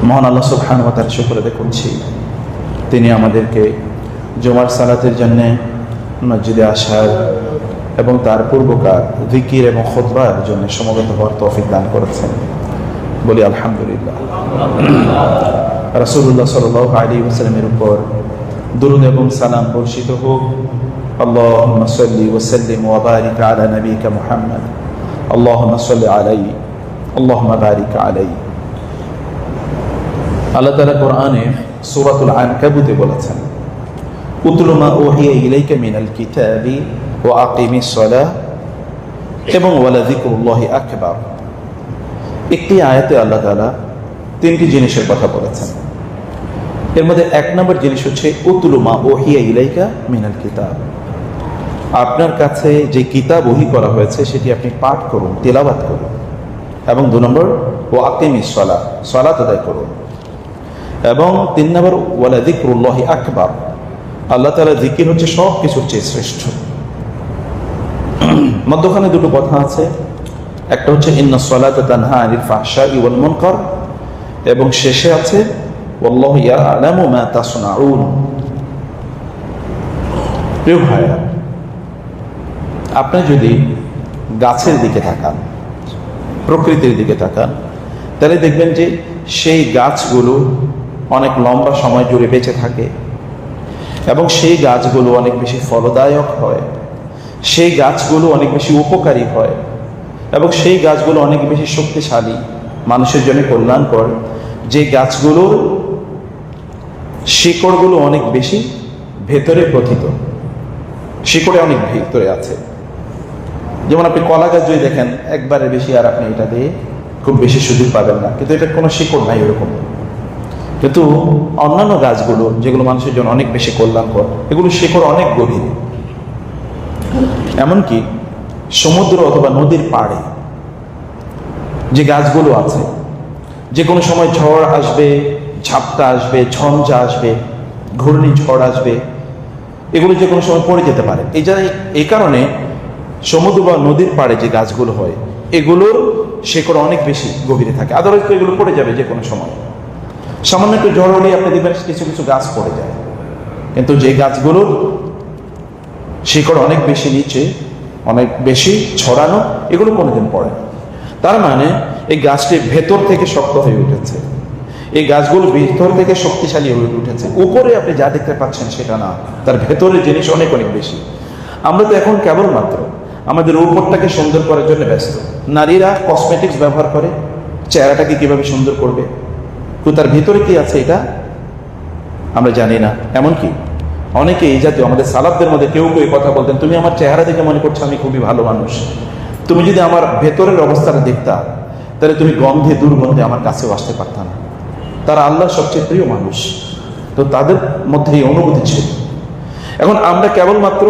মহান আল্লাহ সুবহানাহু ওয়া তাআলার শুকর আদায় করছি, তিনি আমাদেরকে জুমার সালাতের জন্য মসজিদে আসার এবং তার পূর্বকার জিকির এবং খুতবার জন্য সমবেত হওয়ার তৌফিক দান করেছেন। বলি আলহামদুলিল্লাহ। রাসূলুল্লাহ সাল্লাল্লাহু আলাইহি ওয়াসাল্লামের উপর দুরূদ এবং সালাম বর্ষিত হোক। আল্লাহুম্মা সাল্লি ওয়া সাল্লিম ওয়া বারিক আলা নাবিয়িকা মুহাম্মদ। আল্লাহুম্মা সাল্লি আলাইহি আল্লাহুম্মা বারিক আলাইহি। আল্লাহ তাআলা কোরআনে সূরাতুল আনকাবুতে বলেছেন, উতলু মা উহিয়া ইলাইকা মিনাল কিতাবি ওয়া আকিমিস সালাহ এবং ওয়ালা যিকরুল্লাহি আকবার। একটি আয়াতে আল্লাহ তাআলা তিনটি জিনিসের কথা বলেছেন। এর মধ্যে এক নম্বর জিনিস হচ্ছে উতলু মা উহিয়া ইলাইকা মিনাল কিতাব, আপনার কাছে যে কিতাব ওহী করা হয়েছে সেটি আপনি পাঠ করুন, তিলাওয়াত করুন। এবং দুই নম্বর ওয়া আকিমিস সালাহ, সালাত আদায় করুন। এবং তিন নম্বর ওয়ালা যিকরুল্লাহি আকবার, আল্লাহ তাআলা জিকির হচ্ছে সব কিছুর চেয়ে শ্রেষ্ঠ। মধ্যখানে দুটো কথা আছে, একটা হচ্ছে ইন্নাস সালাতা তানহা আনিল ফাহশাই ওয়াল মুনকার, এবং শেষে আছে ওয়াল্লাহু ইয়ালামু মা তাসনাউন। প্রিয় ভাইরা, আপনি যদি গাছের দিকে তাকান, প্রকৃতির দিকে তাকান, তাহলে দেখবেন যে সেই গাছগুলো অনেক লম্বা সময় জুড়ে বেঁচে থাকে এবং সেই গাছগুলো অনেক বেশি ফলদায়ক হয়, সেই গাছগুলো অনেক বেশি উপকারী হয় এবং সেই গাছগুলো অনেক বেশি শক্তিশালী, মানুষের জন্য কল্যাণকর। যে গাছগুলোর শিকড়গুলো অনেক বেশি ভেতরে প্রথিত, শিকড়ে অনেক ভেতরে আছে। যেমন আপনি কলা গাছ যদি দেখেন, একবারে বেশি আর আপনি এটা দিয়ে খুব বেশি সুযোগ পাবেন না, কিন্তু এটা কোনো শিকড় নাই এরকম। কিন্তু অন্যান্য গাছগুলো যেগুলো মানুষের জন্য অনেক বেশি কল্যাণকর, এগুলো শিকড় অনেক গভীর। এমনকি সমুদ্র অথবা নদীর পাড়ে যে গাছগুলো আছে, যে কোনো সময় ঝড় আসবে, ঝাপটা আসবে, ঝঞ্ঝা আসবে, ঘূর্ণিঝড় আসবে, এগুলো যে কোনো সময় পড়ে যেতে পারে। এই কারণে সমুদ্র বা নদীর পাড়ে যে গাছগুলো হয়, এগুলোর শিকড় অনেক বেশি গভীরে থাকে, আদারওয়াইজ তো এগুলো পড়ে যাবে যে কোনো সময়। সামান্য একটু ঝড় হলেই আপনি দেখবেন কিছু কিছু গাছ পড়ে যায়, কিন্তু যে গাছগুলোর শিকড় অনেক বেশি নিচে, অনেক বেশি ছড়ানো, এগুলো কোনোদিন পড়ে না। তার মানে এই গাছটি ভেতর থেকে শক্ত হয়ে উঠেছে, এই গাছগুলো ভেতর থেকে শক্তিশালী হয়ে উঠেছে। উপরে আপনি যা দেখতে পাচ্ছেন সেটা না, তার ভেতরের জিনিস অনেক অনেক বেশি। আমরা তো এখন কেবলমাত্র আমাদের উপরটাকে সুন্দর করার জন্য ব্যস্ত। নারীরা কসমেটিক্স ব্যবহার করে চেহারাটাকে কিভাবে সুন্দর করবে, তো তার ভিতরে কি আছে এটা আমরা জানি না। এমনকি অনেকে এই জাতীয় আমাদের সালাফদের মধ্যে কেউ কেউ কথা বলতেন, তুমি আমার চেহারা দেখে মনে করছো আমি খুবই ভালো মানুষ, তুমি যদি আমার ভেতরের অবস্থাটা দেখতা তাহলে তুমি গন্ধে দুর্গন্ধে আমার কাছেও আসতে পারত না। তারা আল্লাহর সবচেয়ে প্রিয় মানুষ, তো তাদের মধ্যে এই অনুভূতি ছিল। এখন আমরা কেবলমাত্র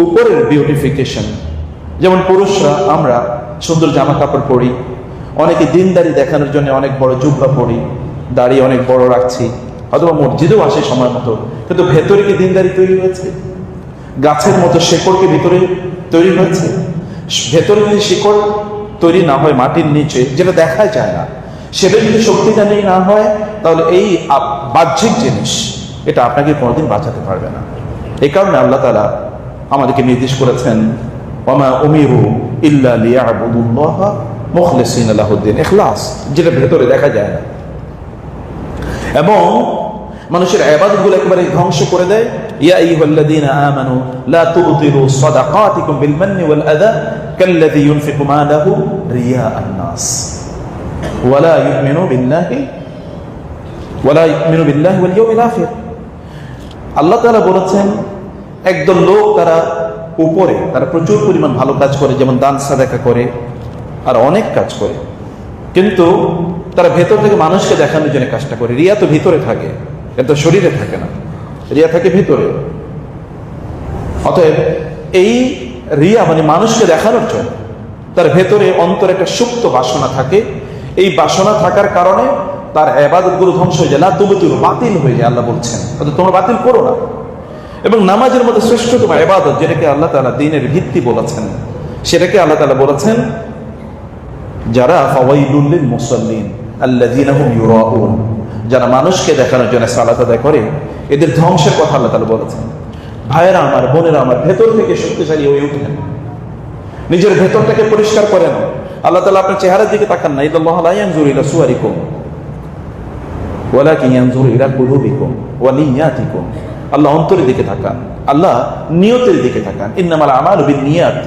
উপরের বিউটিফিকেশন, যেমন পুরুষরা আমরা সুন্দর জামা কাপড় পরি, অনেকে দিনদারি দেখানোর জন্য অনেক বড় জুব্বা পরি, দাড়ি অনেক বড় রাখছি, অথবা মসজিদেও আসে সময় মতো, কিন্তু ভেতরে কি দিনদারি তৈরি হয়েছে? গাছের মতো শিকড়কে ভিতরে তৈরি হয়েছে? ভেতরে যদি শিকড় তৈরি না হয় মাটির নিচে, যেটা দেখা যায় না, সেটা যদি শক্তিশালী না হয়, তাহলে এই বাহ্যিক জিনিস এটা আপনাকে কোনোদিন বাঁচাতে পারবে না। এই কারণে আল্লাহ তাআলা আমাদেরকে নির্দেশ করেছেন, ওয়ামা উমিরু ইল্লা লিয়াবুদুল্লাহা মুখলিসিনা লাহুদ্দিন, ইখলাস, যেটা ভেতরে দেখা যায় না এবং মানুষের ইবাদতগুলো একেবারে ধ্বংস করে দেয়। ইয়া আইয়ুহাল্লাযীনা আমানু লা তুবতিলু সাদাকাতিকুম বিল মান্নি ওয়াল আযা কাল্লাযী ইউনফিকু মালাহু রিয়াআন নাস ওয়া লা ইউমিনু বিল্লাহি ওয়াল ইয়াউমিল আখির। আল্লাহ তাআলা বলেছেন, একদল লোক তারা উপরে তারা প্রচুর পরিমাণ ভালো কাজ করে, যেমন দান সাদাকা করে আর অনেক কাজ করে, কিন্তু তারা ভেতর থেকে মানুষকে দেখানোর জন্য কাজটা করে। রিয়া তো ভিতরে থাকে, এটা শরীরে থাকে না, রিয়া থাকে ভিতরে। অতএব এই রিয়া মানে মানুষকে দেখানোর জন্য, তার ভেতরে অন্তরে একটা সুপ্ত বাসনা থাকে। এই বাসনা থাকার কারণে তার ইবাদতগুলো ধ্বংস হয়ে যায়, লা তুবতিলু, বাতিল হয়ে যায়। আল্লাহ বলছেন তোমরা বাতিল করো না। এবং নামাজের মধ্যে শ্রেষ্ঠতম ইবাদত, যেটাকে আল্লাহ তাআলা দ্বীনের ভিত্তি বলেছেন, সেটাকে আল্লাহ তাআলা বলেছেন যারা ফাওয়াইলুল লিল মুসাল্লিন আল্লাযীনা হুম ইউরাউন, যারা মানুষকে দেখানোর জন্য সালাত আদায় করে, এদের ধ্বংসের কথা আল্লাহ তাআলা বলেছেন। ভাইয়েরা আমার, বোনেরা আমার, ভেতর থেকে শক্তিশালী হয়ে উঠেন, নিজের ভেতরটাকে পরিষ্কার করেন। আল্লাহ তাআলা আপনার চেহারার দিকে তাকান না। ইন্নাল্লাহা লা ইয়ানজুরু ইলা সুওয়ারিকুম ওয়ালাকিন ইয়ানজুরু ইলা কুলুবিকুম ওয়া নিয়াতিকুম। আল্লাহ অন্তরের দিকে তাকান, আল্লাহ নিয়তের দিকে তাকান। ইন্নামাল আমালু বিন্নিয়াত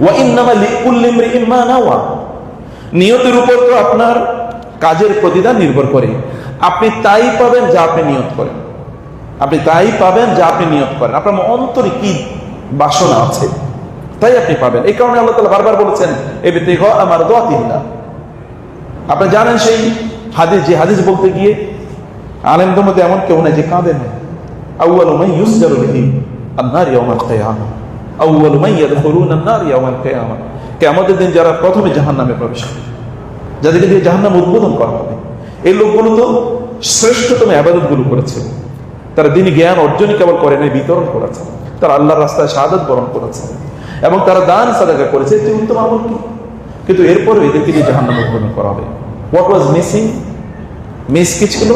ওয়া ইন্নামা লিকুল্লি ইমরিইন মা নাওয়া। নিয়তের উপর তো আপনার কাজের প্রতিদান নির্ভর করে। আপনি তাই পাবেন যা আপনি নিয়ত করেন, আপনি তাই পাবেন যা আপনি নিয়ত করেন। আপনার অন্তরে কি বাসনা আছে তাই আপনি পাবেন। এই কারণে আল্লাহ তাআলা বারবার বলেছেন ইবতিগা মারদাতিল্লাহ। আপনি জানেন সেই হাদিস, যে হাদিস বলতে গিয়ে আলেমদের মধ্যে এমন কেউ নাই যে কাঁদে না। আউয়ালু মান ইউসজারু বিহি আন-নার ইয়াওমাল কিয়ামাহ, আউয়ালু মান ইয়াদখুলুনা আন-নার ইয়াওমাল কিয়ামাহ। কিয়ামতের দিন যারা প্রথমে জাহান্নামে প্রবেশ করবে, যাদেরকে দিয়ে জাহান্নাম উদ্বোধন করা হবে, এই লোকগুলো তো শ্রেষ্ঠতম ইবাদতগুলো করেছে। তারা দিনী জ্ঞান অর্জনই কেবল করে নাই, বিতরণ করেছে। তারা আল্লাহর রাস্তায় শাহাদাত বরণ করেছে এবং তারা দান সাদাকা করেছে। এটি উত্তম আমল কি? কিন্তু এরপরে এদেরকে দিয়ে জাহান্নাম উদ্বোধন করা হবে। What was missing? মিস কি ছিল?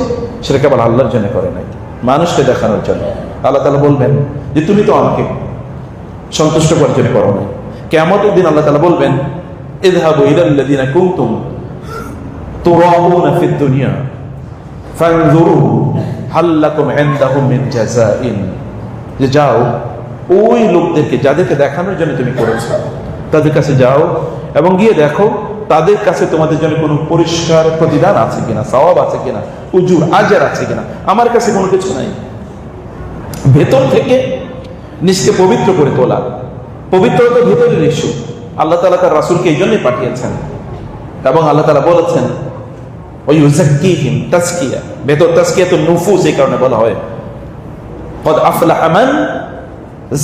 সেটা কেবল আল্লাহর জন্য করে নাই, মানুষকে দেখানোর জন্য। আল্লাহ তাআলা বলবেন যে তুমি তো আমাকে সন্তুষ্ট করার জন্য করো নাই। কিয়ামতের দিন আল্লাহ তাআলা বলবেন ইযহাবু ইলাল্লাযিনা কুনতুম তুরাউনা ফিদ দুনিয়া ফানজুরু হাল লাকুম ইনদাহুম মিন জাযাইন। যে যাও ওই লোকদেরকে যাদেরকে দেখানোর জন্য তুমি করেছো, তাদের কাছে যাও এবং গিয়ে দেখো তাদের কাছে তোমাদের জন্য কোনো পরিষ্কার প্রতিদান আছে কিনা, সওয়াব আছে কিনা, উজুর আজর আছে কিনা। আমার কাছে কোনো কিছু নাই। ভেতর থেকে নিজকে পবিত্র করে তোলা, পবিত্রতা ভেতরের ইস্যু। আল্লাহ তাআলা তার রাসূলকে এই জন্যই পাঠিয়েছেন এবং আল্লাহ তাআলা বলেছেন ওয়ায়ুযাক্কিহিম তাজকিয়া। ভেতর তাজকিয়াতুন নুফুস এই কারণে বলা হয় ক্বাদ আফলাহা মান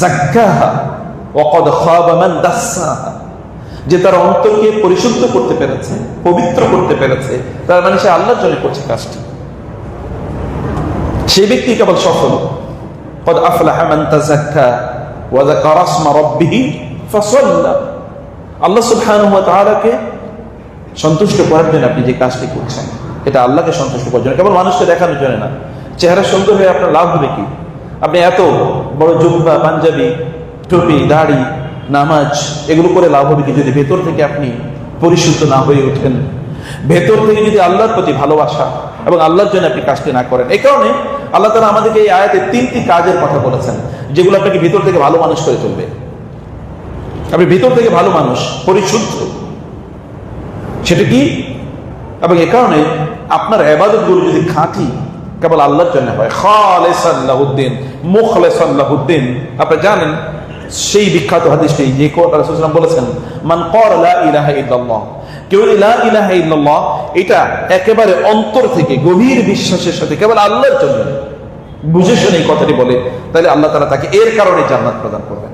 যাক্কাহা ওয়া ক্বাদ খাবা মান দাসসাহা। যে তার অন্তরকে পরিশুদ্ধ করতে পেরেছে, পবিত্র করতে পেরেছে, তার মানে সে আল্লাহর জন্য করছে কাজটি, সেই ব্যক্তি কেবল সফল। ক্বাদ আফলাহা মান তাযাক্কা ওয়া যাকারা ইসমা রাব্বিহি ফাসাল্লা। আল্লাহ সুবহানাহু ওয়া তাআলাকে সন্তুষ্ট করার জন্য আপনি যে কাজটি করছেন, এটা আল্লাহকে সন্তুষ্ট করার জন্য, কেবল মানুষকে দেখানোর জন্য না। চেহারা সুন্দর হয়ে আপনার লাভ হবে কি? আপনি এত বড় জুব্বা, পাঞ্জাবি, টুপি, দাড়ি, নামাজ এগুলো করে লাভ হবে কি যদি ভেতর থেকে আপনি পরিশুদ্ধ না হয়ে ওঠেন, ভেতর থেকে যদি আল্লাহর প্রতি ভালোবাসা এবং আল্লাহর জন্য আপনি কাজটি না করেন। এই কারণে আল্লাহ তাআলা আমাদেরকে এই আয়াতে 3টি কাজের কথা বলেছেন যেগুলো আপনাকে ভিতর থেকে ভালো মানুষ করে তুলবে। আপনি ভিতর থেকে ভালো মানুষ, পরিশুদ্ধ, সেটা কি? এবং এ কারণে আপনার ইবাদতগুলো যদি খাঁটি কেবল আল্লাহর জন্য হয়, খালিসান লাহুদ্দিন, মুখলিসান লাহুদ্দিন। আপনি জানেন সেই বিখ্যাত হাদিসটি যে রাসূল সাল্লাল্লাহু আলাইহি ওয়াসাল্লাম বলেছেন মান ক্বালা লা ইলাহা ইল্লাল্লাহ, কেউ লা ইলাহা ইল্লাল্লাহ এটা একেবারে অন্তর থেকে গভীর বিশ্বাসের সাথে কেবল আল্লাহর জন্য বুঝে শুনে এই কথাটি বলে, তাহলে আল্লাহ তাআলা তাকে এর কারণে জান্নাত প্রদান করবেন।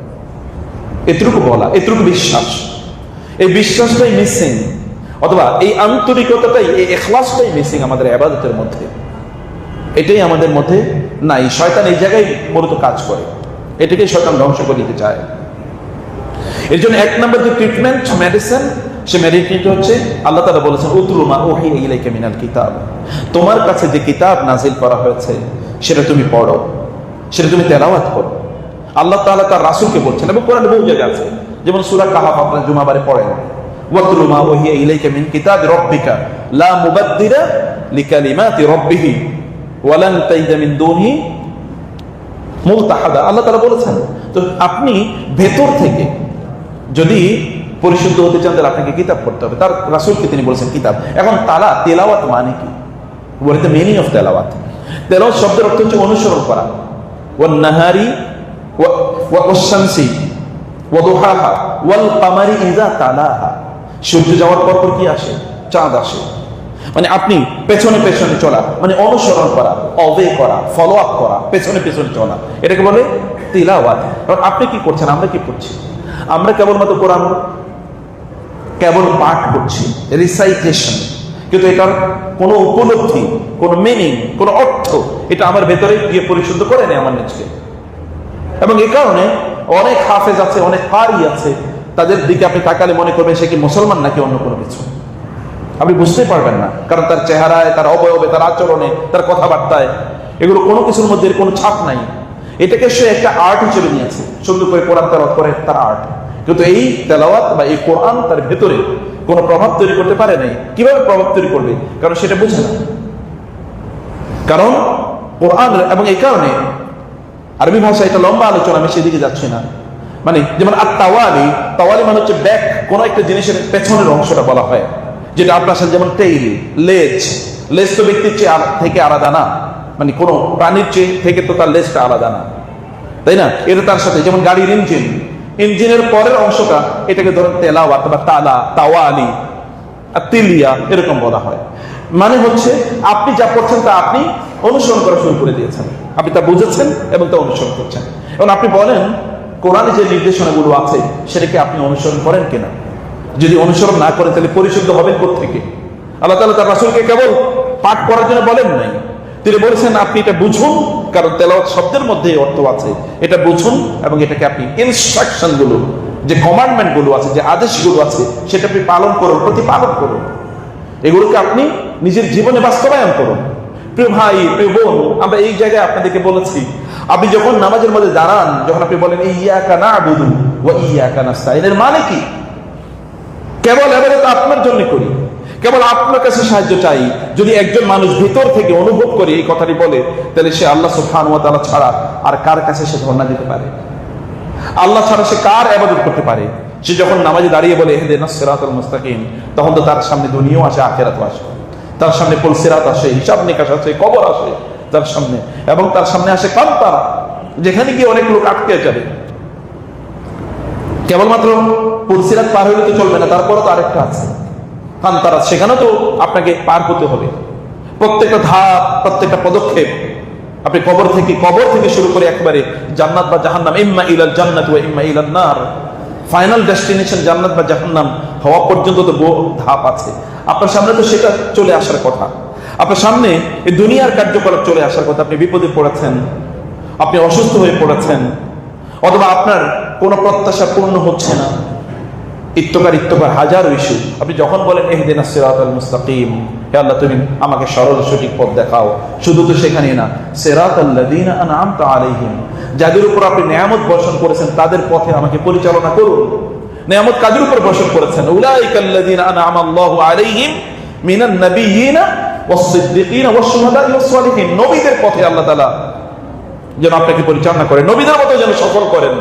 এতটুকু বলা, এতটুকু বিশ্বাস, এই বিশ্বাসটাই মিসিং, অথবা এই আন্তরিকতাটাই, এই ইখলাসটাই মিসিং আমাদের ইবাদতের মধ্যে। এটাই আমাদের মধ্যে নাই। শয়তান এই জায়গায় মূলত কাজ করে, এটাকে শয়তান ধ্বংস করে দিতে চায়। এর জন্য 1 নম্বর যে ট্রিটমেন্ট, মেডিসিন, সে মেডিসিনটা হচ্ছে আল্লাহ তাআলা বলেছেন উতলু মা উহিয়া ইলাইকা মিনাল কিতাব। তোমার কাছে যে কিতাব নাজিল করা হয়েছে সেটা তুমি পড়ো, সেটা তুমি তেলাওয়াত করো। আল্লাহ তাআলা তার রাসূলকে বলছেন, এবং কোরআনে বহু জায়গা আছে, যেমন সূরা কাহফ আপনারা জুমাবারে পড়েন, ওয়াতলু মা উহিয়া ইলাইকা মিন কিতাবি রাব্বিকা লা মুবাদদিলা লিকালিমাতি রাব্বিহি ওয়া লান তাজিদা মিন দুনিহি মুলতাহাদা। আল্লাহ তাআলা বলেছেন, তো আপনি ভেতর থেকে যদি পরিশুদ্ধ হতে চান তাহলে আপনাকে কিতাব পড়তে হবে। তার রাসূলকে তিনি বলেছেন কিতাব। এখন তেলাওয়াত মানে কি? What is the meaning of তেলাওয়াত? তেলাওয়াত শব্দের অর্থ হচ্ছে অনুসরণ করা। ওয়ান নাহারি ওয়াশ শামসি ওয়া দুহাহা ওয়াল কামারি ইযা তালাহা। সূর্য যাওয়ার পর কি আসে? চাঁদ আসে। মানে আপনি পেছনে পেছনে চলা, মানে অনুসরণ করা, অবে করা, ফলো আপ করা, পেছনে পেছনে চলা, এটাকে বলে তিলাওয়াত। কারণ আপনি কি করছেন, আমরা কি করছি? আমরা কেবলমাত্র কোরআন কেবল পাঠ করছি, রিসাইটেশন, কিন্তু এটার কোনো উপলব্ধি, কোনো মিনিং, কোনো অর্থ এটা আমার ভেতরে গিয়ে পরিশুদ্ধ করে নেই আমার নিজকে। এবং এই কারণে অনেক হাফেজ আছে, অনেক কারি আছে, তাদের দিকে আপনি তাকালে মনে করবেন সে কি মুসলমান নাকি অন্য কোনো কিছু। আপনি বুঝতেই পারবেন না, কারণ তার চেহারায়, তার অবয়বে, তার আচরণে, তার কথাবার্তায় এগুলো কোনো কিছুর মধ্যে কোনো ছাপ নাই। এটাকে সে একটা আর্ট হিসেবে নিয়েছে, সুন্দর করে কোরআন তেলাওয়াত করে তার আর্ট। কিন্তু এই তেলাওয়াত বা এই কোরআন তার ভেতরে কোনো প্রভাব তৈরি করতে পারে নাই। কিভাবে প্রভাব তৈরি করবে? কারণ সেটা বুঝে না। কারণ কোরআন, এবং এই কারণে আরবি ভাষা, এটা লম্বা আলোচনা, আমি সেদিকে যাচ্ছি না। মানে যেমন তাওয়ালি, তাওয়ালি মানে হচ্ছে ব্যাক, কোন একটা জিনিসের পেছনের অংশটা বলা হয়, যেটা আপনার সাথে, যেমন টেইল, লেজ। লেজ তো ব্যক্তির থেকে আলাদা না, মানে কোন প্রাণীর থেকে তো তার লেজটা আলাদা না, তাই না? এটা তার সাথে, যেমন গাড়ির ইঞ্জিন, ইঞ্জিনের পরের অংশটা, এটাকে ধরেন তেলাওয়াত বা তালা, তাওয়ালি, তিলিয়া এরকম বলা হয়। মানে হচ্ছে আপনি যা করছেন তা আপনি অনুসরণ করা শুরু করে দিয়েছেন, আপনি তা বুঝেছেন এবং তা অনুসরণ করছেন। এবং আপনি বলেন কোরআনে যে নির্দেশনাগুলো আছে সেটাকে আপনি অনুসরণ করেন কিনা? যদি অনুসরণ না করেন তাহলে পরিশুদ্ধ হবেন কোত্থেকে? আল্লাহ তাআলা তার রাসূলকে কেবল পাঠ করার জন্য বলেন নাই, তিনি বলেছেন আপনি এটা বুঝুন, কারণ তেলাওয়াত শব্দের মধ্যে অর্থ আছে, এটা বুঝুন এবং এটাকে আপনি ইনস্ট্রাকশন গুলো, যে কমান্ডমেন্ট গুলো আছে, যে আদেশগুলো আছে, সেটা আপনি পালন করুন, প্রতিপালন করুন, এগুলোকে আপনি নিজের জীবনে বাস্তবায়ন করুন। প্রিয় ভাই, প্রিয় বোন, আমরা এই জায়গায় আপনাদেরকে বলেছি, আপনি যখন নামাজের মধ্যে দাঁড়ান, যখন আপনি বলেন ইয়্যাকা না'বুদু ওয়া ইয়্যাকা নাস্তাঈন, এর মানে কি? কেবল ইবাদত আপনার জন্য করি, কেবল আপনার কাছে সাহায্য চাই। যদি একজন মানুষ ভিতর থেকে অনুভব করে এই কথাটি বলে, তাহলে সে আল্লাহ সুবহানাহু ওয়া তাআলা ছাড়া আর কার কাছে সে ধর্ণা দিতে পারে? আল্লাহ ছাড়া সে কার ইবাদত করতে পারে? সে যখন নামাজে দাঁড়িয়ে বলে ইহদিনাস সিরাতাল মুস্তাকিম, তখন তো তার সামনে দুনিয়াও আসে, আখিরাতও আসে, তার সামনে পুলসিরাত আসে, হিসাব নিকাশ আসে, কবর আসে তার সামনে, এবং তার সামনে আসে কান্তারা, যেখানে গিয়ে অনেক লোক আটকে যাবে। কেবলমাত্র পুলসিরাত পার হইলে তো চলবে না, তারপরে তো আরেকটা আছে কান্তারা, সেখানেও তো আপনাকে পার হতে হবে। প্রত্যেকটা ধাপ, প্রত্যেকটা পদক্ষেপ, আপনি কবর থেকে শুরু করে একবারে জান্নাত বা জাহান্নাম, ইম্মা ইলাল জান্নাত ওয়া ইম্মা ইলান নার, ফাইনাল ডেস্টিনেশন জান্নাত বা জাহান্নাম হওয়া পর্যন্ত তো বহু ধাপ আছে। আপনার সামনে তো সেটা চলে আসার কথা, আপনার সামনে এই দুনিয়ার কার্যকলাপ চলে আসার কথা। আপনি বিপদে পড়েছেন, আপনি অসুস্থ হয়ে পড়েছেন, অথবা আপনার কোনো প্রত্যাশা পূর্ণ হচ্ছে না, ইত্যকার হাজার ইস্যু। আপনি যখন বলেন ইহদিনাস সিরাতাল মুস্তাকিম, হে আল্লাহ তুমি আমাকে সরল সঠিক পথ দেখাও, শুধু তো সেখানে না, সিরাতাল লাযিনা আনআমতা আলাইহিম, যাদের উপর আপনি নিয়ামত বর্ষণ করেছেন তাদের পথে আমাকে পরিচালনা করুন। নিয়ামত কাদের উপর বর্ষণ করেছেন? উলাইকাল লাযিনা আনআমা আল্লাহু আলাইহিম মিনান নাবিয়্যিনা ওয়াস সিদ্দিকিনা ওয়াস শুহাদা'i ওয়াস সালিহিন, নবীদের পথে আল্লাহ তাআলা যেন আপনাকে পরিচালনা করেন, নবীদের মতো যেন সফল করেন,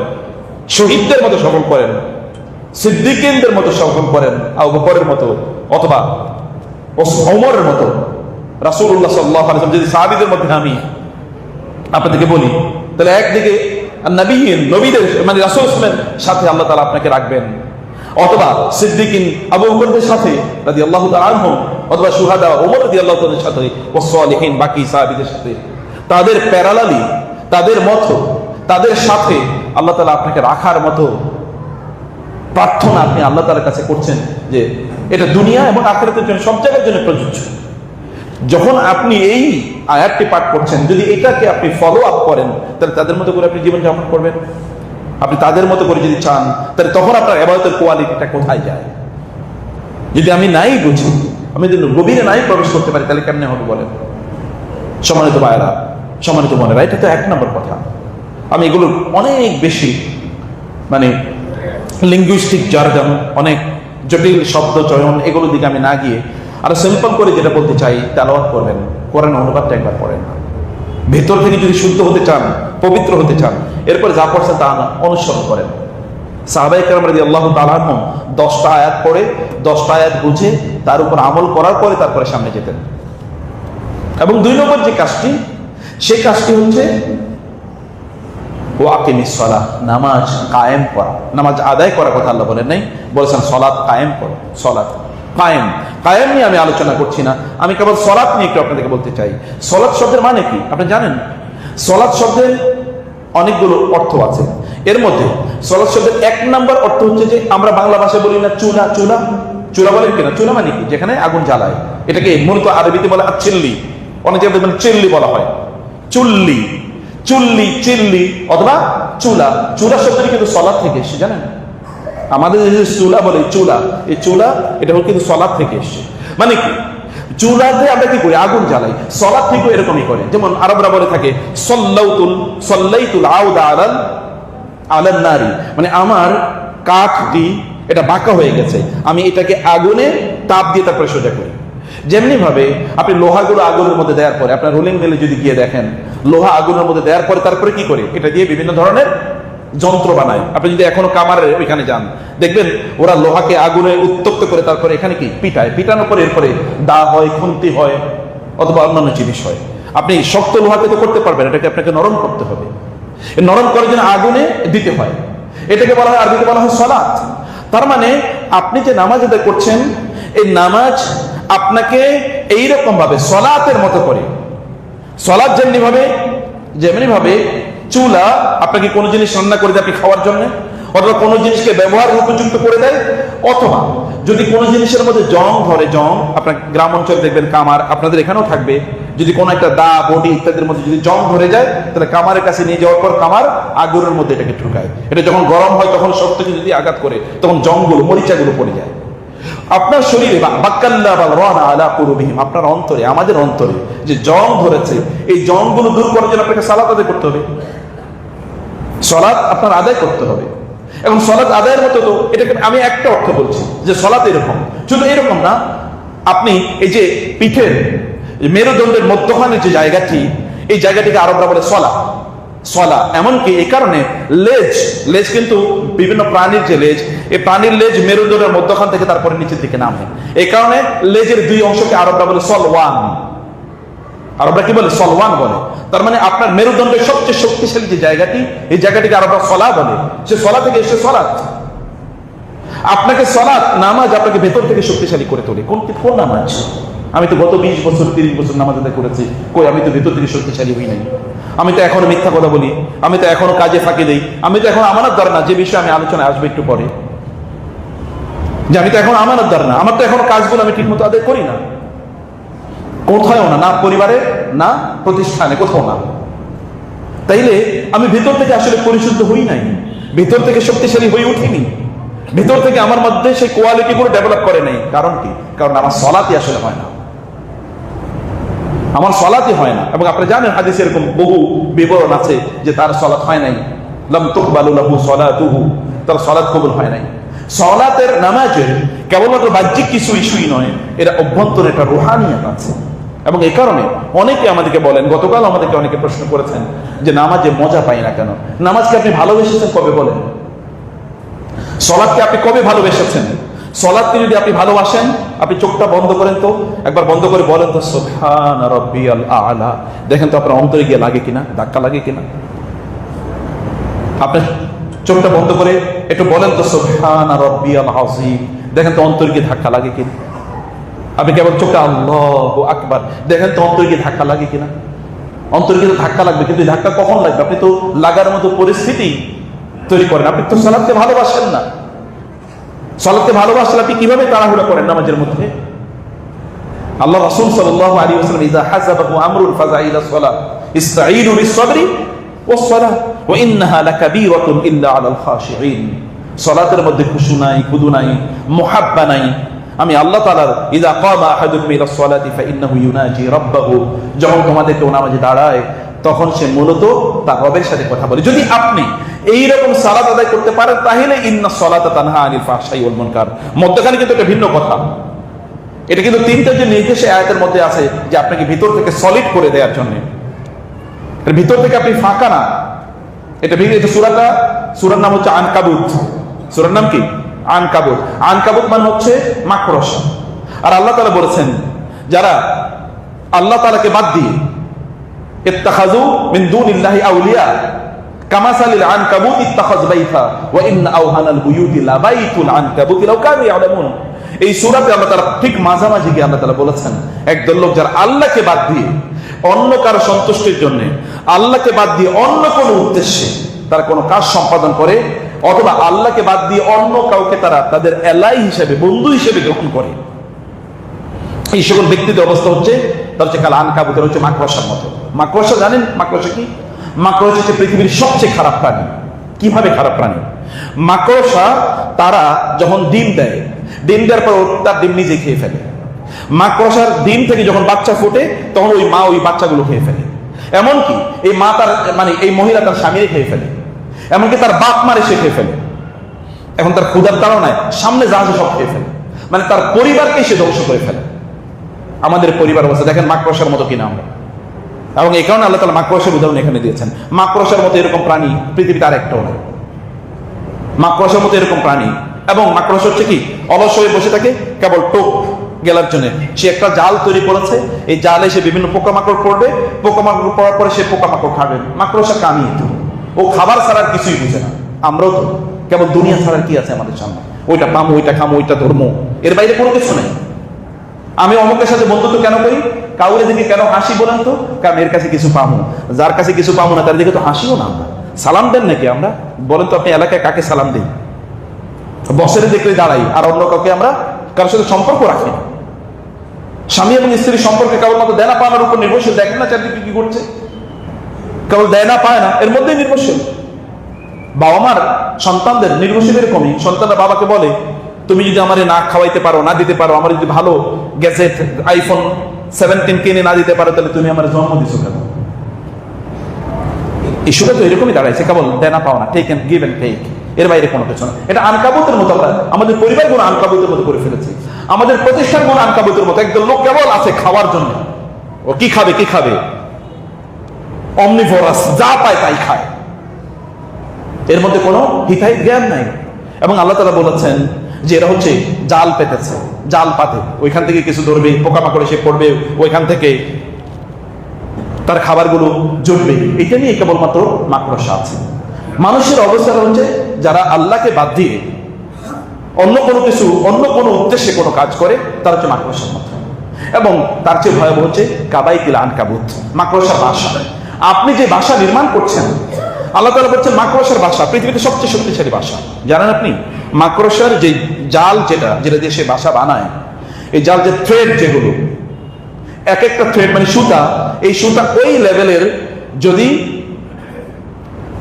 শহীদদের মতো সফল করেন, সিদ্দিকীনদের মতো সফল করেন, আবু বকরের মতো অথবা ওমরের মতো, রাসূলুল্লাহ সাল্লাল্লাহু আলাইহি ওয়াসাল্লাম। যদি সাহাবীদের মধ্যে আমি আপনাদেরকে বলি, তাহলে একদিকে নবীন, নবীদের মানে রাসূল সাল্লাল্লাহু আলাইহি ওয়াসাল্লামের সাথে আল্লাহ তাআলা আপনাকে রাখবেন, অথবা সিদ্দিকিন আবু বকরদের সাথে রাদিয়াল্লাহু তাআলা আনহুম, অথবা শুহাদা ওমর রাদিয়াল্লাহু তাআলার সাথে, ওয়াস সালিহিন বাকি সাহাবীদের সাথে, তাদের প্যারালালি, তাদের মতো, তাদের সাথে আল্লাহ তাআলা আপনাকে রাখার মতো প্রার্থনা আপনি আল্লাহ তাআলার কাছে করছেন, যে এটা দুনিয়া এবং আখিরাতের জন্য, সব জায়গার জন্য প্রযোজ্য। যখন আপনি এই আয়াতটি পাঠ করছেন, যদি এটাকে আপনি ফলো আপ করেন, তাহলে তাদের মতো করে আপনি জীবন যাপন করবেন। আপনি তাদের মতো করে যদি চান, তাহলে তখন আপনার ইবাদতের কোয়ালিটিটা কোথায় যায়? যদি আমি নাই বুঝি, আমি যদি গভীরে নাই প্রবেশ করতে পারি, তাহলে কেমনে হবে বলেন? সম্মানিত ভাইরা, সম্মানিত বোনেরা, এটা তো 1 নম্বর কথা। আমি এগুলো অনেক বেশি মানে লিঙ্গুইস্টিক জার্গন, অনেক জটিল শব্দ চয়ন, এগুলোর দিকে আমি না গিয়ে আর সিম্পল করে যেটা বলতে চাই, তেলাওয়াত করবেন, কোরআন অনুবাদটা একবার পড়েন না। ভেতর থেকে যদি শুদ্ধ হতে চান, পবিত্র হতে চান, এরপর যা পড়ছেন তা অনুসরণ করেন। সাহাবায়ে কেরাম রাদিয়াল্লাহু তাআলা আনহুম 10টা আয়াত পড়ে, 10টা আয়াত বুঝে তার উপর আমল করার পরে তারপরে সামনে যেতেন। এবং 2 নম্বর যে কাজটি, সেই কাজটি হচ্ছে ওয়াকিমিস সালাহ, নামাজ কায়েম করা, নামাজ আদায় করার কথা আল্লাহ বলেন নাই, বলেছেন সালাত কায়েম করো। সালাত কায়েম নিয়ে আমি আলোচনা করছি না, আমি কেবল সালাত নিয়ে একটু আপনাদেরকে বলতে চাই। সালাত শব্দের মানে কি আপনি জানেন? সালাত শব্দের অনেকগুলো অর্থ আছে। এর মধ্যে সালাত শব্দের 1 নম্বর অর্থ হচ্ছে যে আমরা বাংলা ভাষায় বলি না চুলা, চুলা চুলা বলেন কিনা? চুলা মানে কি? যেখানে আগুন জ্বালায়। এটাকে মূলত আরবিতে বলে চিল্লি, অনেক জায়গায় মানে চিল্লি বলা হয়, চুল্লি, চুল্লি, চিল্লি অথবা চুলা। চুলা শব্দটি কিন্তু সালাত থেকে এসেছে, জানেন? আমাদের যে চুলা বলে, চুলা, এই চুলা এটা কিন্তু সালাত থেকে এসেছে। মানে কি, চুলাতে আমরা কি করি, আগুন জ্বালাই। সলাত ঠিক এরকমই করে, যেমন আরবরা বলে থাকে সাল্লাইতুল আউদা আলান নারি, মানে আমার কাঠটি এটা বাঁকা হয়ে গেছে, আমি এটাকে আগুনে তাপ দিয়ে তারপরে সোজা করি। যেমনি ভাবে আপনি লোহাগুলো আগুনের মধ্যে দেওয়ার পরে, আপনার রোলিং মিলে যদি গিয়ে দেখেন, লোহা আগুনের মধ্যে দেওয়ার পরে তারপরে কি করে, এটা দিয়ে বিভিন্ন ধরনের যন্ত্র বানায়। আপনি যদি এখনো কামারের ওইখানে যান, দেখবেন ওরা লোহাকে আগুনে উত্তপ্ত করে তারপরে এখানে কি পিটায়, পিটানোর পরে এরপরে দা হয়, খুন্তি হয়, অথবা অন্যান্য জিনিস হয়। আপনি শক্ত লোহাকে তো করতে পারবেন, এটাকে আপনাকে নরম করতে হবে। নরম করার জন্য আগুনে দিতে হয়, এটাকে বলা হয়, আরবিতে বলা হয় সালাত। তার মানে আপনি যে নামাজ আদায় করছেন, এই নামাজ আপনাকে এইরকম ভাবে সালাতের মতো করে, সালাত যেমনি ভাবে চুলা আপনাকে কোনো জিনিস রান্না করে দেয় আপনি খাওয়ার জন্য, অথবা কোনো জিনিসকে ব্যবহার উপযুক্ত করে দেয়, অথবা যদি কোনো জিনিসের মধ্যে জং ধরে, জং আপনার গ্রাম অঞ্চলে দেখবেন, কামার আপনাদের এখানেও থাকবে, যদি কোনো একটা দা বডি ইত্যাদির মধ্যে যদি জং ধরে যায়, তাহলে কামারের কাছে নিয়ে যাওয়ার পর কামার আগুনের মধ্যে এটাকে ঢুকায়। এটা যখন গরম হয় তখন শক্তিকে যদি আঘাত করে, তখন জংগুলো, মরিচাগুলো পড়ে যায় আপনার শরীরে। আপনার অন্তরে, আমাদের অন্তরে যে জং ধরেছে, এই জংগুলো দূর করার জন্য আপনাকে সালাত আদায় করতে হবে, সালাত আপনার আদায় করতে হবে। এখন সালাত আদায়ের মতো তো, এটাকে আমি একটা অর্থ বলছি যে সালাত এরকম, শুধু এরকম না, আপনি এই যে পিঠের মেরুদণ্ডের মধ্যখানে যে জায়গাটি, এই জায়গাটিকে আরবরা বলে সলা। এমনকি এই কারণে লেজ কিন্তু বিভিন্ন প্রাণীর যে লেজ, এই প্রাণীর লেজ মেরুদণ্ডের মধ্যখান থেকে তারপরে নিচের দিকে নামে, এই কারণে লেজের দুই অংশকে আরবরা বলে সলওয়ান। আরবরা কি বলে, সলওয়ান বলে। তার মানে আপনার মেরুদণ্ডের সবচেয়ে শক্তিশালী যে জায়গাটি, এই জায়গাটিকে আরবরা সলা বলে। সে সলা থেকে এসে সলাত। আপনাকে সলাত, নামাজ আপনাকে ভেতর থেকে শক্তিশালী করে তোলে। কোন নামাজ? আমি তো গত 20 বছর 30 বছর নামাজ আদায় করেছি, কই আমি তো ভেতর থেকে শক্তিশালী হই নাই। আমি তো এখনো মিথ্যা কথা বলি, আমি তো এখনো কাজে ফাঁকি দেই, আমি তো এখন আমানতদার না, যে বিষয়ে আমি আলোচনায় আসবো একটু পরে, যে আমি তো এখন আমানতদার না, আমার তো এখনো কাজগুলো আমি ঠিক মতো আদায় করি না, কোথাও না, না পরিবারে, না প্রতিষ্ঠানে, কোথাও না। তাইলে আমি ভেতর থেকে আসলে পরিশুদ্ধ হই নাই, ভেতর থেকে শক্তিশালী হয়ে উঠিনি, ভেতর থেকে আমার মধ্যে সেই কোয়ালিটি গুলো ডেভেলপ করে নাই। কারণ কি? কারণ আমার সলাতই আসলে হয় না, আমার সলাতই হয় না। এবং আপনি জানেন হাদিসে এরকম বহু বিবরণ আছে যে তার সলাত হয় নাই, লাম তুকবালু লাহু সলাতুহু, তার সলাত কবুল হয় নাই। সলাতের, নামাজের কেবলমাত্র বাহ্যিক কিছু ইস্যুই নয়, এর অভ্যন্তরে একটা রুহানিয়াত আছে। এবং এই কারণে অনেকে আমাদেরকে বলেন, গতকাল আমাদেরকে অনেকে প্রশ্ন করেছেন যে নামাজে মজা পাই না কেন। নামাজকে আপনি ভালোবেসেছেন কবে বলেন? সলাতকে আপনি কবে ভালোবেসেছেন? সলাতকে যদি আপনি ভালোবাসেন, আপনি চোখটা বন্ধ করেন তো, একবার বন্ধ করে বলেন তো সুবহান রাব্বিয়াল আ'লা, দেখেন তো আপনার অন্তরে গিয়ে লাগে কিনা, ধাক্কা লাগে কিনা। আপনি চোখটা বন্ধ করে একটু বলেন তো সুবহান রাব্বিয়াল আযীম, দেখেন তো অন্তরে গিয়ে ধাক্কা লাগে কিনা। আপনি কেবল চোখটা আল্লাহু আকবার, দেখেন তো অন্তরে গিয়ে ধাক্কা লাগে কিনা। অন্তরে গিয়ে ধাক্কা লাগবে, কিন্তু ধাক্কা কখন লাগবে? আপনি তো লাগার মতো পরিস্থিতি তৈরি করেন। আপনি তো সালাতকে ভালোবাসেন না। সালাতকে ভালোবাসলে আপনি কিভাবে তাড়াহুড়া করেন নামাজের মধ্যে? আল্লাহ রাসূল সাল্লাল্লাহু আলাইহি ওয়াসাল্লাম ইযা হাযাবাহু আমরুন ফাযা ইলা সালাত ইসতাঈনু বিস-সাবরি ওয়াস-সালাহ ওয়া ইন্নাহা লাকাবীরাতুন ইল্লা আলাল খাশিঈন। সালাতের মধ্যে খুশু নাই, খুদু নাই, মুহাব্বা নাই। আমি আল্লাহ তাআলার ইযা কামা আহাদুকুম ইলা-স-সালাতি ফাইন্নাহু ইউনাজি রাব্বাহু, যখন তোমাদের কেউ নামাজে দাঁড়ায় তখন সে মূলত তার রবের সাথে কথা বলে। যদি আপনি এইরকম সালাত আদায় করতে পারেন, তাহলে ইন্নাস সালাতা তানহা আনিল ফাহশাই ওয়াল মুনকার। মধ্যখানে কিন্তু একটা ভিন্ন কথা, এটা কিন্তু তিনটা যে নির্দেশ আয়াতের মধ্যে আছে যে আপনাকে ভিতর থেকে সলিড করে দেওয়ার জন্য, এর ভিতর থেকে আপনি ফাঁকা না। এটা সূরার নাম হচ্ছে আনকাবুত। সূরার নাম কি? আনকাবুত। আনকাবুত মানে হচ্ছে মাকড়সা। আর আল্লাহ তাআলা বলেছেন, যারা আল্লাহ তাআলাকে বাদ দিয়ে ইত্তাখাযু মিন দুনিল্লাহি আউলিয়া কামাসালিল আনকাবুত ইত্তাখায বাইতা ওয়া ইন্না আওহানাল বুয়ুতি লাবাইতুল আনকাবুত লাউ কানু ইয়ালামুন। এই সূরাতে আল্লাহ তাআলা ঠিক মাঝামাঝি গিয়ে আল্লাহ তাআলা বলেছেন, একদল লোক যারা আল্লাহকে বাদ দিয়ে অন্য কারো সন্তুষ্টির জন্য, আল্লাহকে বাদ দিয়ে অন্য কোনো উদ্দেশ্যে তারা কোনো কাজ সম্পাদন করে, অথবা আল্লাহকে বাদ দিয়ে অন্য কাউকে তারা তাদের এলাই হিসেবে, বন্ধু হিসেবে গ্রহণ করে, এই সকল ব্যক্তিদের অবস্থা হচ্ছে তার হচ্ছে কাল আনকাবুতের, হচ্ছে মাকড়সার মতো। মাকড়সা জানেন মাকড়সা কি? মাকড়সা হচ্ছে পৃথিবীর সবচেয়ে খারাপ প্রাণী। কিভাবে খারাপ প্রাণী? মাকড়সা তারা যখন ডিম দেয়, ডিম দেওয়ার পর তার ডিম নিজে খেয়ে ফেলে। মাকড়সার ডিম থেকে যখন বাচ্চা ফোটে তখন ওই মা ওই বাচ্চাগুলো খেয়ে ফেলে। এমনকি এই মা তার এই মহিলা তার স্বামীরে খেয়ে ফেলে, এমনকি তার বাপ মারে সে খেয়ে ফেলে। এখন তার ক্ষুধার তাড়নায় সামনে যা আছে সব খেয়ে ফেলে, তার পরিবারকে সে ধ্বংস করে ফেলে। আমাদের পরিবার অবস্থা দেখেন মাকড়সার মতো কিনা আমরা। এবং এই কারণে আল্লাহ তাআলা মাকড়সার উদাহরণ এখানে দিয়েছেন। মাকড়সার মতো এরকম প্রাণী পৃথিবীতে আর একটাও নেই। মাকড়সার মতো এরকম প্রাণী, এবং মাকড়সা হচ্ছে কি, অলস হয়ে বসে থাকে কেবল টোপ গেলার জন্য। সে একটা জাল তৈরি করেছে, এই জালে সে বিভিন্ন পোকামাকড় পড়বে, পোকামাকড় পড়ার পরে সে পোকামাকড় খাবে। মাকড়সা কামিয়ে তো ও খাবার ছাড়ার কিছুই বুঝে না। আমরাও তো কেবল দুনিয়া ছাড়ার কি আছে আমাদের সামনে, ওইটা পামো, ওইটা খামো, ওইটা ধর্ম, এর বাইরে কোনো কিছু নেই। আমি অমুকের সাথে বন্ধুত্ব কেন করি, কাউরে দিকে কেন হাসি বলেন তো, কারণ এর কাছে কিছু পাবো। যার কাছে কিছু পাবো না তার দিকে তো হাসিও না। আমরা সালাম দেন নাকি আমরা? বলেন তো আপনি এলাকায় কাকে সালাম দিই? বসের দেখলে দাঁড়াই, আর অন্য কাউকে আমরা কারোর সাথে সম্পর্ক রাখি না। স্বামী এবং স্ত্রীর সম্পর্কে কেবলমাত্র দেনা পাওয়ার উপর নির্ভরশীল। দেখেন না চারদিকে কি করছে, কেবল দেয় না পায় না, এর মধ্যেই নির্ভরশীল। বাবা মার সন্তানদের নির্ভরশীল এরকমই। সন্তানরা বাবাকে বলে, তুমি যদি আমার না খাওয়াইতে পারো, না দিতে পারো, আমার যদি ভালো গ্যাজেট আইফোন 17 কিনে না দিতে পারো, তাহলে তুমি আমার জন্ম দিছো কেন? ইস্যুটা তো এরকমই দাঁড়াইছে, কেবল দেনা পাও না, take and give and take, এর বাইরে কোনো কিছু না। এটা আনকাবুতের মতো। আমরা আমাদের পরিবারগুলো আনকাবুতের মতো করে ফেলেছি, আমাদের প্রতিষ্ঠানগুলো আনকাবুতের মতো। একদম লোক কেবল আছে খাওয়ার জন্য। ও কি খাবে, কি খাবে, অমনিভোরাস, যা পায় তাই খায়, এর মধ্যে কোনো হিতাহিত জ্ঞান নাই। এবং আল্লাহ তাআলা বলেছেন যে এরা হচ্ছে জাল পেতেছে, জাল পাতে, ওইখান থেকে কিছু ধরবে, পোকামাকড়ে সে পড়বে, ওইখান থেকে তার খাবারগুলো জুটবে। এটা নিয়ে কেবলমাত্র মাকড়সা আছে। মানুষের অবস্থা হচ্ছে যারা আল্লাহকে বাদ দিয়ে অন্য কোনো কিছু, অন্য কোনো উদ্দেশ্যে কোনো কাজ করে, তার হচ্ছে মাকড়সার মতো। এবং তার চেয়ে ভয়াবহ হচ্ছে কাবাইতিল আনকাবুত, মাকড়সার বাসা। আপনি যে বাসা নির্মাণ করছেন, আল্লাহ তাআলা বলছেন মাকড়সার বাসা পৃথিবীতে সবচেয়ে শক্তিশালী বাসা। জানেন আপনি মাকড়সার যে জাল, যেটা দিয়ে সে বাসা বানায়, এই জাল যে থ্রেড, যেগুলো এক একটা থ্রেড সুতা, এই সুতা ওই লেভেলের যদি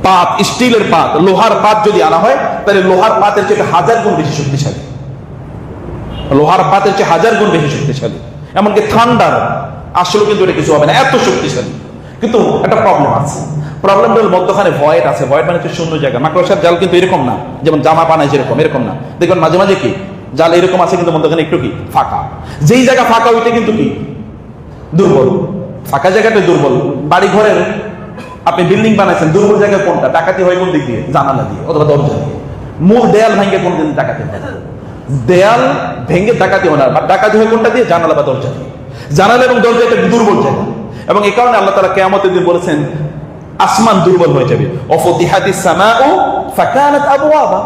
পাত, স্টিলের পাত, লোহার পাত যদি আনা হয়, তাহলে লোহার পাতের চেয়ে 1000 গুণ বেশি শক্তিশালী। লোহার পাতের চেয়ে 1000 গুণ বেশি শক্তিশালী। এমনকি থান্ডার আসলে কিন্তু এটা কিছু হবে না, এত শক্তিশালী। কিন্তু একটা প্রবলেম আছে। প্রবলেমটা হল মধ্যখানে ভয়েড আছে। ভয়েড মানে হচ্ছে শূন্য জায়গা। মাকড়সার জাল কিন্তু এরকম না, যেমন জামা বানায় যেরকম, এরকম না। দেখবেন মাঝে মাঝে কি জাল এরকম আছে, কিন্তু মধ্যখানে একটু কি ফাঁকা। যেই জায়গা ফাঁকা ওইটা কিন্তু কি দুর্বল, ফাঁকা জায়গাটা দুর্বল। বাড়ি ঘরের আপনি বিল্ডিং বানাইছেন, দুর্বল জায়গা কোনটা? ডাকাতি হয় কোন দিক দিয়ে? জানালা দিয়ে অথবা দরজা দিয়ে। মূল দেয়াল ভেঙে কোনদিন ডাকাতি হয় না। দেয়াল ভেঙে ডাকাতি হয় না, বা ডাকাতি হয় কোনটা দিয়ে? জানালা বা দরজা দিয়ে। জানালা এবং দরজা একটা দুর্বল জায়গা। এবং এই কারণে আল্লাহ তাআলা কিয়ামতের দিন বলেছেন আসমান দুর্বল হয়ে যাবে। অফতিহাতিস সামাউ ফাকানাত আবওয়াবা।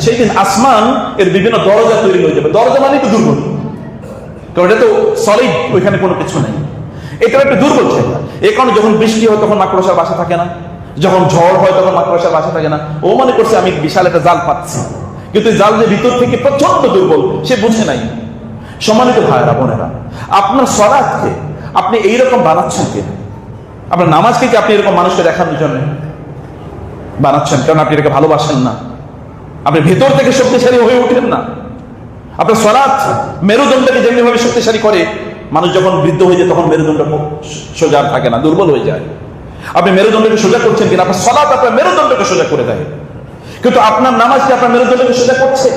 সেই দিন আসমান এর বিভিন্ন দরজা তৈরি হয়ে যাবে। দরজা মানে তো দুর্বল, কারণ এটা তো সলিড, ওইখানে কোনো কিছু নেই। এটা একটা দুর্বল জায়গা। এই কারণে যখন বৃষ্টি হয় তখন মাকড়সার বাসা থাকে না, যখন ঝড় হয় তখন মাকড়সার বাসা থাকে না। ও মনে করছে আমি বিশাল একটা জাল পাচ্ছি, কিন্তু জাল যে ভিতর থেকে প্রচন্ড দুর্বল, সে বুঝে নাই। সম্মানিত ভাইয়েরা বোনেরা, আপনার সালাতকে আপনি এইরকম বানাচ্ছেন কেন? আপনার নামাজকে কি আপনি এরকম মানুষকে দেখানোর জন্য বানাচ্ছেন? কারণ আপনি এটাকে ভালোবাসেন না, আপনি ভেতর থেকে শক্তিশালী হয়ে উঠেন না। আপনার সালাত মেরুদণ্ডকে যেমনি ভাবে শক্তিশালী করে, মানুষ যখন বৃদ্ধ হয়ে যায় তখন মেরুদণ্ড সোজা থাকে না, দুর্বল হয়ে যায়। আপনি মেরুদণ্ডকে সোজা করছেন কিনা? আপনার সালাত আপনার মেরুদণ্ডকে সোজা করে দেয়, কিন্তু আপনার নামাজ কি আপনার মেরুদণ্ডকে সোজা করছে?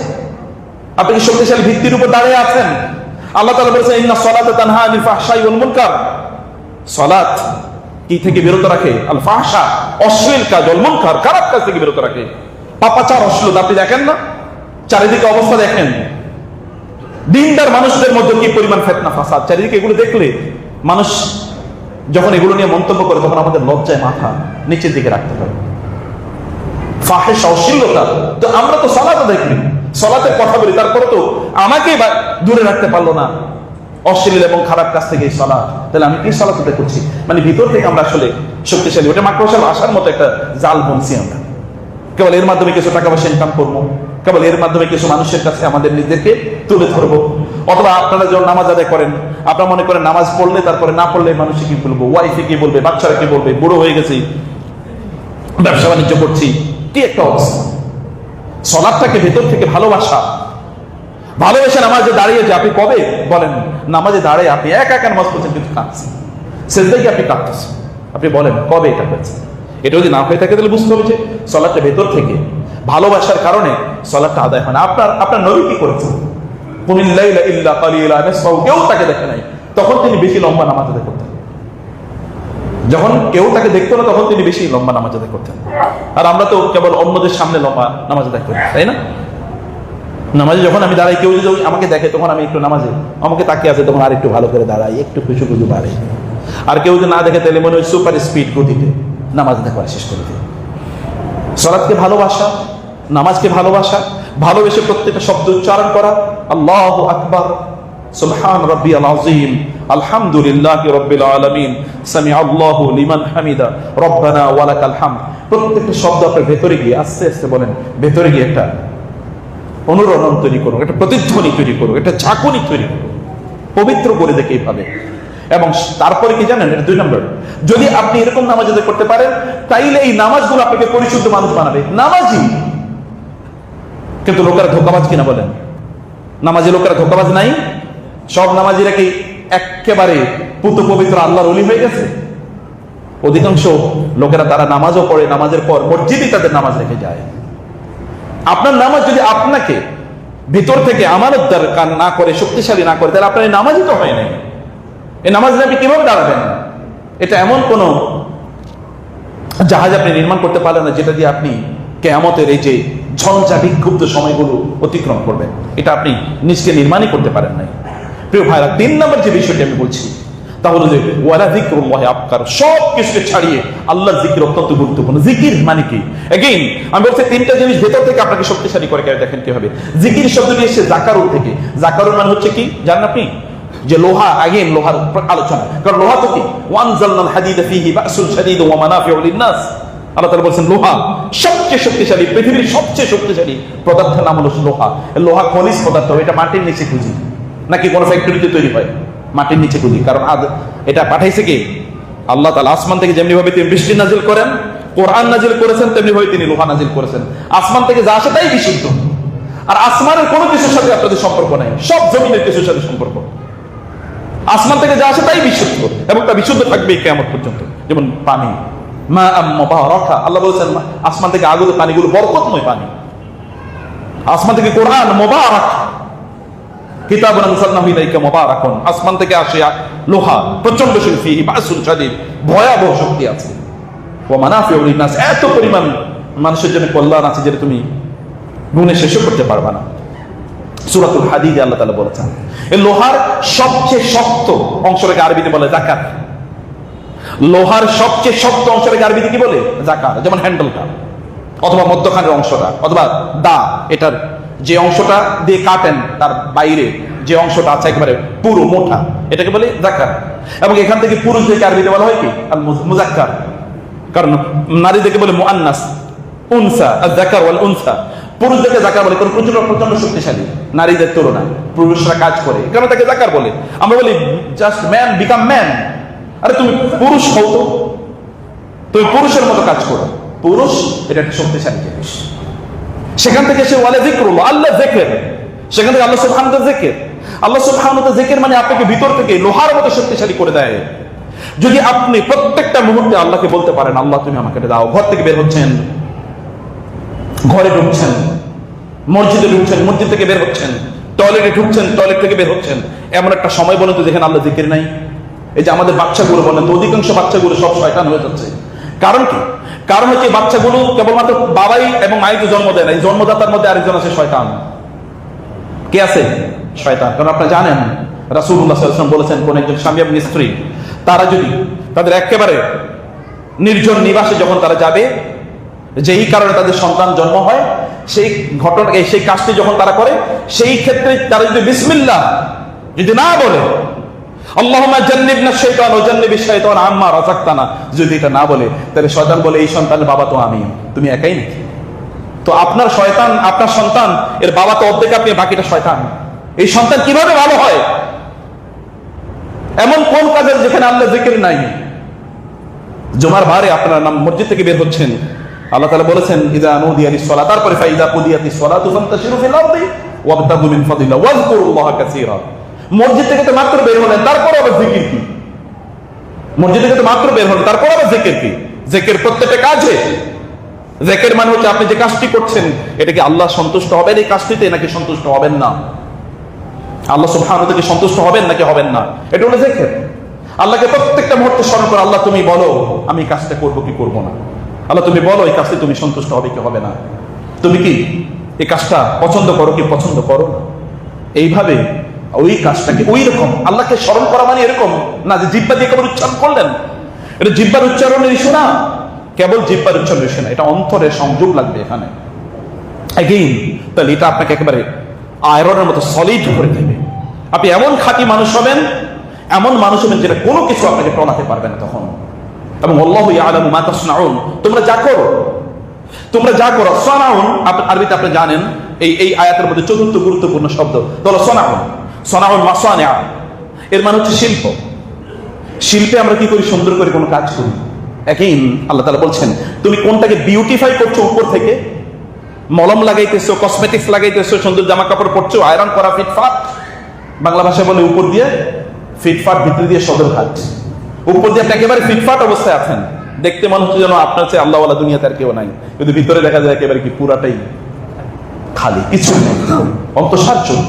আপনি কি শক্তিশালী ভিত্তির উপর দাঁড়িয়ে আছেন? আল্লাহ তাআলা বলেছেন ইন্না সালাতা তানহা আনিল ফাহশাই ওয়াল মুনকার। সালাত কি থেকে বিরত রাখে? আল ফাহশা, অশ্লীল কাজ, ওয়াল মুনকার, খারাপ কাজ থেকে বিরত রাখে। পাপাচার, অশ্লীলতা। আপনি দেখেন না চারিদিকে অবস্থা, দেখেন দিনদার মানুষদের মধ্যে কি পরিমাণ ফিতনা ফাসাদ চারিদিকে। এগুলো দেখলে মানুষ যখন এগুলো নিয়ে মন্তব্য করে, তখন আমাদের লজ্জায় মাথা নিচের দিকে রাখতে হবে। ফাহিশ, অশ্লীলতা। তো আমরা তো সালাত দেখি, সালাতের কথা বলি, তারপরে তো আমাকে দূরে রাখতে পারলো না অশ্লীল এবং খারাপ কাজ থেকে এই সালাত। তাহলে আমি কি সালাত করছি? ভিতর থেকে আমরা আসলে শক্তিশালী। ওটা মাকড়সার আসার মতো একটা জাল বুনছি আমরা। কেবল এর মাধ্যমে কিছু টাকা পয়সা ইনকাম করবো, কেবল এর মাধ্যমে কিছু মানুষের কাছে আমাদের নিজেদেরকে তুলে ধরবো। অথবা আপনারা যখন নামাজ আদায় করেন, আপনারা মনে করেন নামাজ পড়লে, তারপরে না পড়লে মানুষে কি বলবো, ওয়াইফে কি বলবে, বাচ্চারা কি বলবে, বুড়ো হয়ে গেছি, ব্যবসা বাণিজ্য করছি, কি একটা অবস্থা। সালাতটাকে ভেতর থেকে ভালোবাসা, ভালোবেসে নামাজে দাঁড়িয়ে যে আপনি কবে বলেন নামাজে দাঁড়ায় আপনি একা একা নামাজ পড়ছেন কিন্তু কাঁদছেন, সেজদায় আপনি কাঁদতেছেন। আপনি বলেন কবে এটা হয়েছে? এটা যদি না হয়ে থাকে তাহলে বুঝতে হবে যে সালাতটা ভেতর থেকে ভালোবাসার কারণে সালাতটা আদায় হয় না। আপনার নবী কি করেছেন? কুমিল লাইলা ইল্লা কালিলা, কেউ তাকে দেখে নাই, তখন তিনি বেশি লম্বা নামাজ আদায় করতেন। যখন কেউ তাকে দেখতো না তখন তিনি বেশি লম্বা নামাজ আদায় করতেন। আর আমরা তো কেবল অন্যদের সামনে লম্বা নামাজ আদায় করি, তাই না? নামাজে যখন আমি দাঁড়াই, কেউ যদি আমাকে দেখে তখন আমি একটু নামাজে আমাকে তাকিয়ে আছে তখন আর একটু ভালো করে দাঁড়াই, একটু খুশু খুশু বাড়ে। আর কেউ যদি না দেখে তাহলে মনে হয় সুপার স্পিড গতিতে নামাজ দেখা শেষ করে দিই। সালাতকে ভালোবাসা, নামাজকে ভালোবাসা, ভালোবেসে প্রত্যেকটা শব্দ উচ্চারণ করা, আল্লাহু আকবার, সুবহান রাব্বিয়াল আযীম, আলহামদুলিল্লাহি রাব্বিল আলামিন, সামিআল্লাহু লিমান হামিদা, রব্বানা ওয়া লাকাল হামদ। প্রত্যেকটা শব্দ আপনার ভেতরে গিয়ে আস্তে আস্তে বলেন, ভেতরে গিয়ে একটা অনুরণন তৈরি করুন, একটা প্রতিধ্বনি তৈরি করুন, একটা ঝাঁকুনি তৈরি করুন, পবিত্র করে দেখে এইভাবে। এবং তারপরে কি জানেন, এটা 2 নম্বর, যদি আপনি এরকম নামাজ আদায় করতে পারেন তাইলে এই নামাজগুলো আপনাকে পরিশুদ্ধ মানুষ বানাবে। নামাজি কিন্তু লোকেরা ধোঁকাবাজ কিনা বলেন? নামাজি লোকেরা ধোঁকাবাজ নাই? সব নামাজিরা কি একেবারে পুত পবিত্র আল্লাহর ওলি হয়ে গেছে? অধিকাংশ লোকেরা তারা নামাজও পড়ে, নামাজের পর মসজিদে তাদের নামাজ রেখে যায়। আপনার নামাজ যদি আপনাকে ভিতর থেকে আমানতদার না করে, শক্তিশালী না করে, তাহলে আপনার এই নামাজই তো হয় নাই। এই নামাজ আপনি কিভাবে দাঁড়াবেন? এটা এমন কোন জাহাজ আপনি নির্মাণ করতে পারলেন না যেটা দিয়ে আপনি কিয়ামতের এই যে ঝঞ্ঝা বিক্ষুব্ধ সময়গুলো অতিক্রম করবেন। এটা আপনি নিজকে নির্মাণই করতে পারেন নাই। প্রিয় ভাইরা, 3 নম্বর যে বিষয়টি আমি বলছি তা হলো যে ওয়ালা যিকরুল্লাহি আকবার, সব কিছুকে ছাড়িয়ে আল্লাহর জিকির অত্যন্ত গুরুত্বপূর্ণ। জিকির মানে কি? এগেইন আমি বলছি 3টা জিনিস ভেতর থেকে আপনাকে শক্তিশালী করে। দেখেন কি হবে, জিকির শব্দটি এসেছে জাকারুল থেকে। জাকারুল মানে হচ্ছে কি জানেন আপনি? যে লোহা, আগেন লোহার আলোচনা, কারণ লোহা তো কি, ওয়ানজালনাল হাদিদা ফীহি বাসুন শাদীদ ওয়া মানাফিউ লিন-নাস। আল্লাহ তাআলা বলেন লোহা সবচেয়ে শক্তিশালী, পৃথিবীর সবচেয়ে শক্তিশালী পদার্থের নাম হলো লোহা। লোহা খনিজ পদার্থ, এটা মাটির নিচে খুঁজি নাকি কোনো ফ্যাক্টরিতে তৈরি হয়? মাটির নিচে খুঁজি। কারণ এটা পাঠাইছে কি আল্লাহ তাআলা। আসমান থেকে যেমনি ভাবে তিনি বৃষ্টি নাজিল করেন, কোরআন নাজিল করেছেন, তেমনি ভাবে তিনি লোহা নাজিল করেছেন। আসমান থেকে যা আসে তাই বিশুদ্ধ। আর আসমানের কোনো কিছুর সাথে আপনাদের সম্পর্ক নাই, সব জমিনের কিছুর সাথে সম্পর্ক। আসমান থেকে যা আসে তাই বিশুদ্ধ এবং তা বিশুদ্ধ থাকবে কিয়ামত পর্যন্ত। যেমন পানি, মা মুবারাকা, আল্লাহ বলেছেন আসমান থেকে আগত পানিগুলো বরকতময় পানি। আসমান থেকে কোরআন মুবারাক, কিতাবুন আনজালনাহু ইলাইকা মুবারাকুন, আসমান থেকে আসে লোহা প্রচন্ড শক্তি, ফীহি বাসুন শাদীদ, ভয়াবহ শক্তি আছে। ওয়া মানাফিউ লিন-নাস, এত পরিমাণ মানুষের জন্য কল্যাণ আছে যেটা তুমি গুণে শেষ করতে পারবে না। সূরাতুল হাদীদে আল্লাহ তাআলা বলেছেন এই লোহার সবচেয়ে শক্ত অংশটাকে আরবিতে বলে যাকাত। লোহার সবচেয়ে শক্ত অংশটাকে আরবিতে কি বলে? যাকাত। যেমন হ্যান্ডেলটা অথবা মধ্যখানের অংশটা অথবা দা, এটার যে অংশটা দিয়ে কাটেন তার বাইরে যে অংশটা আছে একেবারে পুরো মোটা, এটাকে বলে যাকাত। এবং এখান থেকে পুরুষদেরকে আরবিতে বলা হয় কি আল মুযাক্কার, কারণ নারীদেরকে বলে মুআন্নাস, উনসা, আয-যাকার ওয়াল উনসা। পুরুষদেরকে যাকার বলে কারণ প্রচন্ড শক্তিশালী নারীদের তুলনায় পুরুষরা কাজ করে, কারণ তাকে যাকার বলে। আমরা বলি জাস্ট ম্যান বিকাম ম্যান। আরে তুমি পুরুষ হও তো, তুমি পুরুষের মতো কাজ করো। পুরুষ এটা একটা শক্তিশালী জিনিস। সেখান থেকে সে ওয়ালা যিকরুল্লাহ, আল্লাহ জিকির, সেখান থেকে আল্লাহ সুবহানাহু ওয়া তাআলা জিকির। আল্লাহ সুবহানাহু ওয়া তাআলা জিকির মানে আপনাকে ভিতর থেকে লোহার মতো শক্তিশালী করে দেয়। যদি আপনি প্রত্যেকটা মুহূর্তে আল্লাহকে বলতে পারেন আল্লাহ তুমি আমাকে এটা দাও। ঘর থেকে বের হচ্ছেন, ঘরে ঢুকছেন, মসজিদে ঢুকছেন, মসজিদ থেকে বের হচ্ছেন, টয়লেটে ঢুকছেন, টয়লেট থেকে বের হচ্ছেন, এমন একটা সময় বলেন তো যেখানে আল্লাহ জিকির নাই? এই যে আমাদের বাচ্চাগুলো বলেন তো, অধিকাংশ বাচ্চাগুলো সব শয়তান হয়ে যাচ্ছে। কারণ কি? কারণ হচ্ছে বাচ্চাগুলো কেবলমাত্র বাবাই এবং মাই তো জন্ম দেয় না, এই জন্মদাতার মধ্যে আরেকজন আছে শয়তান। কে আছে? শয়তান। কারণ আপনারা জানেন রাসূলুল্লাহ সাল্লাল্লাহু আলাইহি ওয়াসাল্লাম বলেছেন কোন একজন স্বামী এবং স্ত্রী তারা যদি তাদের একেবারে নির্জন নিবাসে যখন তারা যাবে, যেই কারণে তাদের সন্তান জন্ম হয়, সেই ঘটনা সেই কাজটি যখন তারা করে, সেই ক্ষেত্রে তারা যদি বিসমিল্লাহ যদি না বলে, আল্লাহুম্মা জান্নিবনা শাইতান ওয়া জান্নিবিশ শাইতান আম্মা রাযাকতানা, যদি এটা না বলে, তাহলে শয়তান বলে এই সন্তানের বাবা তো আমি, তুমি একাই নাকি? তো আপনার শয়তান, আপনার সন্তান এর বাবা তো অর্ধেক আপনি, বাকিটা শয়তান। এই সন্তান কিভাবে ভালো হয়? এমন কোন কাজের যেখানে আল্লাহ জিকির নাই? জুমার বারে আপনার নাম মসজিদ থেকে বের হচ্ছেন, আল্লাহ তাআলা বলেছেন ইযা নুদিয়া লিস-সালাত, তারপরে ফাইদা কুদিয়াতিস সালাতু ফান্তাশিরু ফিল আরদি ওয়াবতাগু মিন ফাদলিল্লাহ ওয়াযকুরুল্লাহা কাসীরা। মসজিদ থেকে তো মাত্র বের হলেন, তারপর আবার জিকির কি? মসজিদ থেকে তো মাত্র বের হলেন, তারপর আবার জিকির কি? জিকির প্রত্যেকটা কাজে। জিকির মানে হচ্ছে আপনি যে কাজটি করছেন এটা কি আল্লাহ সন্তুষ্ট হবেন এই কাজটিতে, নাকি সন্তুষ্ট হবেন না? আল্লাহ সুবহানাহু ওয়া তাআলা সন্তুষ্ট হবেন নাকি হবেন না, এটা হলো জিকির। আল্লাহকে প্রত্যেকটা মুহূর্তে স্মরণ করো, আল্লাহ তুমি বলো আমি কাজটা করবো কি করবো না। আল্লাহ তুমি বলো এই কাজটি তুমি সন্তুষ্ট হবে কি হবে না, তুমি কি এই কাজটা পছন্দ করো কি পছন্দ করো না। এইভাবে ওই কাজটাকে ওই রকম আল্লাহকে স্মরণ করা মানে এরকম না যে জিহ্বা দিয়ে কেবল উচ্চারণ করলেন। এটা জিহ্বার উচ্চারণের ইস্যু না, কেবল জিহ্বার উচ্চারণের ইস্যু না, এটা অন্তরের সংযোগ লাগবে এখানে। এগেইন তাহলে এটা আপনাকে একেবারে আয়রনের মতো সলিড করে দেবে। আপনি এমন খাঁটি মানুষ হবেন, এমন মানুষ হবেন যেটা কোনো কিছু আপনাকে টলাতে পারবে না তখন। এবং আল্লাহু ইয়ালামু মা তাসনাউন, তোমরা যা করো, তোমরা যা করো। সনাউন আরবিতে আপনি জানেন এই আয়াতের মধ্যে চতুর্থ গুরুত্বপূর্ণ শব্দ হলো সনাউন। সনাউন মাসানিআ, এর মানে হচ্ছে শিল্প। শিল্পে আমরা কি করি? সুন্দর করে কোনো কাজ করি। এগেইন আল্লাহ তাআলা বলছেন তুমি কোনটাকে বিউটিফাই করছো উপর থেকে, মলম লাগাইতেছো, কসমেটিক্স লাগাইতেছো, সুন্দর জামা কাপড় পরছো, আয়রন করা ফিটফাট, বাংলা ভাষায় বলে উপর দিয়ে ফিটফাট, ভিতরে দিয়ে সদরঘাট। উপর দিয়ে আপনি একেবারে ফিটফাট অবস্থায় আছেন, দেখতে মনে হচ্ছে যেন আপনার চেয়ে আল্লাহওয়ালা দুনিয়াতে আর কেউ নাই, কিন্তু ভিতরে দেখা যায় একেবারে কি পুরাটাই খালি, কিছু নেই, অন্তঃসার জন্য।